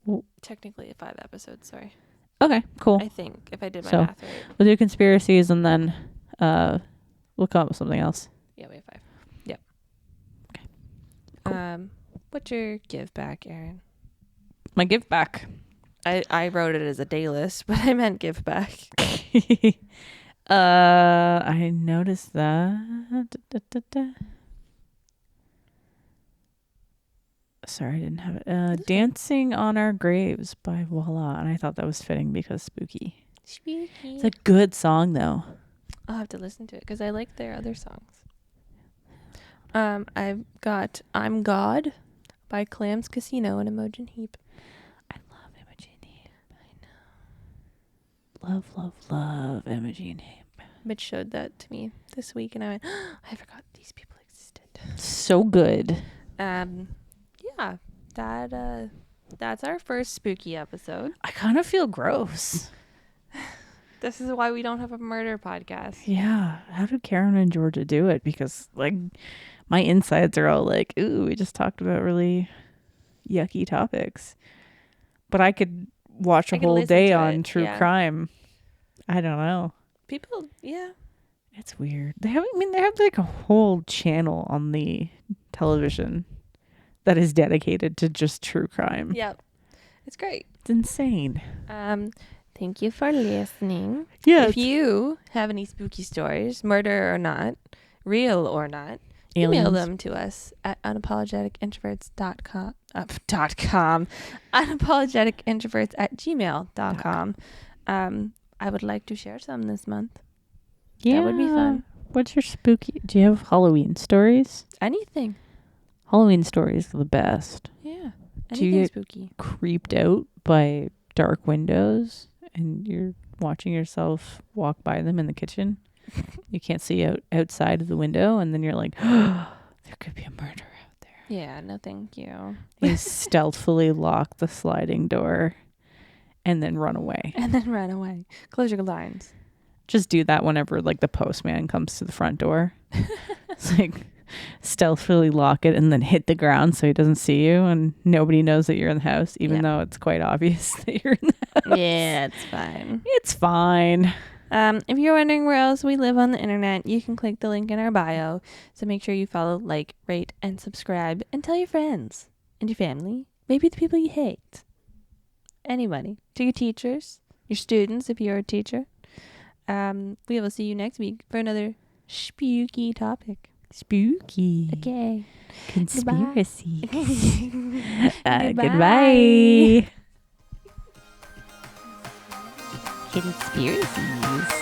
Well, technically 5 episodes. Sorry. Okay. Cool. I think if I did my math right. We'll do conspiracies, and then we'll come up with something else. Yeah, we have 5. Yep. Okay. Cool. What's your give back, Erin? My give back. I wrote it as a day list, but I meant give back. I noticed that. Sorry, I didn't have it. Dancing on Our Graves by Voila. And I thought that was fitting because spooky. Spooky. It's a good song, though. I'll have to listen to it because I like their other songs. I've got I'm God by Clams Casino and Imogen Heap. I love Imogen Heap. I know. Love Imogen Heap. Mitch showed that to me this week and I went, oh, I forgot these people existed. So good. Yeah, that's our first spooky episode. I kind of feel gross. This is why we don't have a murder podcast. Yeah. How did Karen and Georgia do it? Because like my insides are all like, ooh, we just talked about really yucky topics. But I could watch a whole day on true crime. I don't know. People, yeah. It's weird. They have like a whole channel on the television that is dedicated to just true crime. Yep. It's great. It's insane. Thank you for listening. Yeah. If you have any spooky stories, murder or not, real or not, email them to us at unapologeticintroverts.com. unapologeticintroverts@gmail.com. I would like to share some this month. Yeah. That would be fun. What's your spooky? Do you have Halloween stories? Anything. Halloween stories are the best. Yeah. Do you get spooky. Creeped out by dark windows and you're watching yourself walk by them in the kitchen? You can't see outside of the window, and then you're like, oh, there could be a murder out there. Yeah, no thank you. You stealthily lock the sliding door and then run away. Close your blinds. Just do that whenever like the postman comes to the front door. It's like stealthily lock it and then hit the ground so he doesn't see you, and nobody knows that you're in the house, even though it's quite obvious that you're in the house. Yeah, it's fine. It's fine. If you're wondering where else we live on the internet, you can click the link in our bio. So make sure you follow, like, rate, and subscribe, and tell your friends and your family, maybe the people you hate, anybody, to your teachers, your students if you're a teacher. We will see you next week for another spooky topic. Spooky. Okay. Conspiracy. Goodbye. Goodbye. Conspiracies.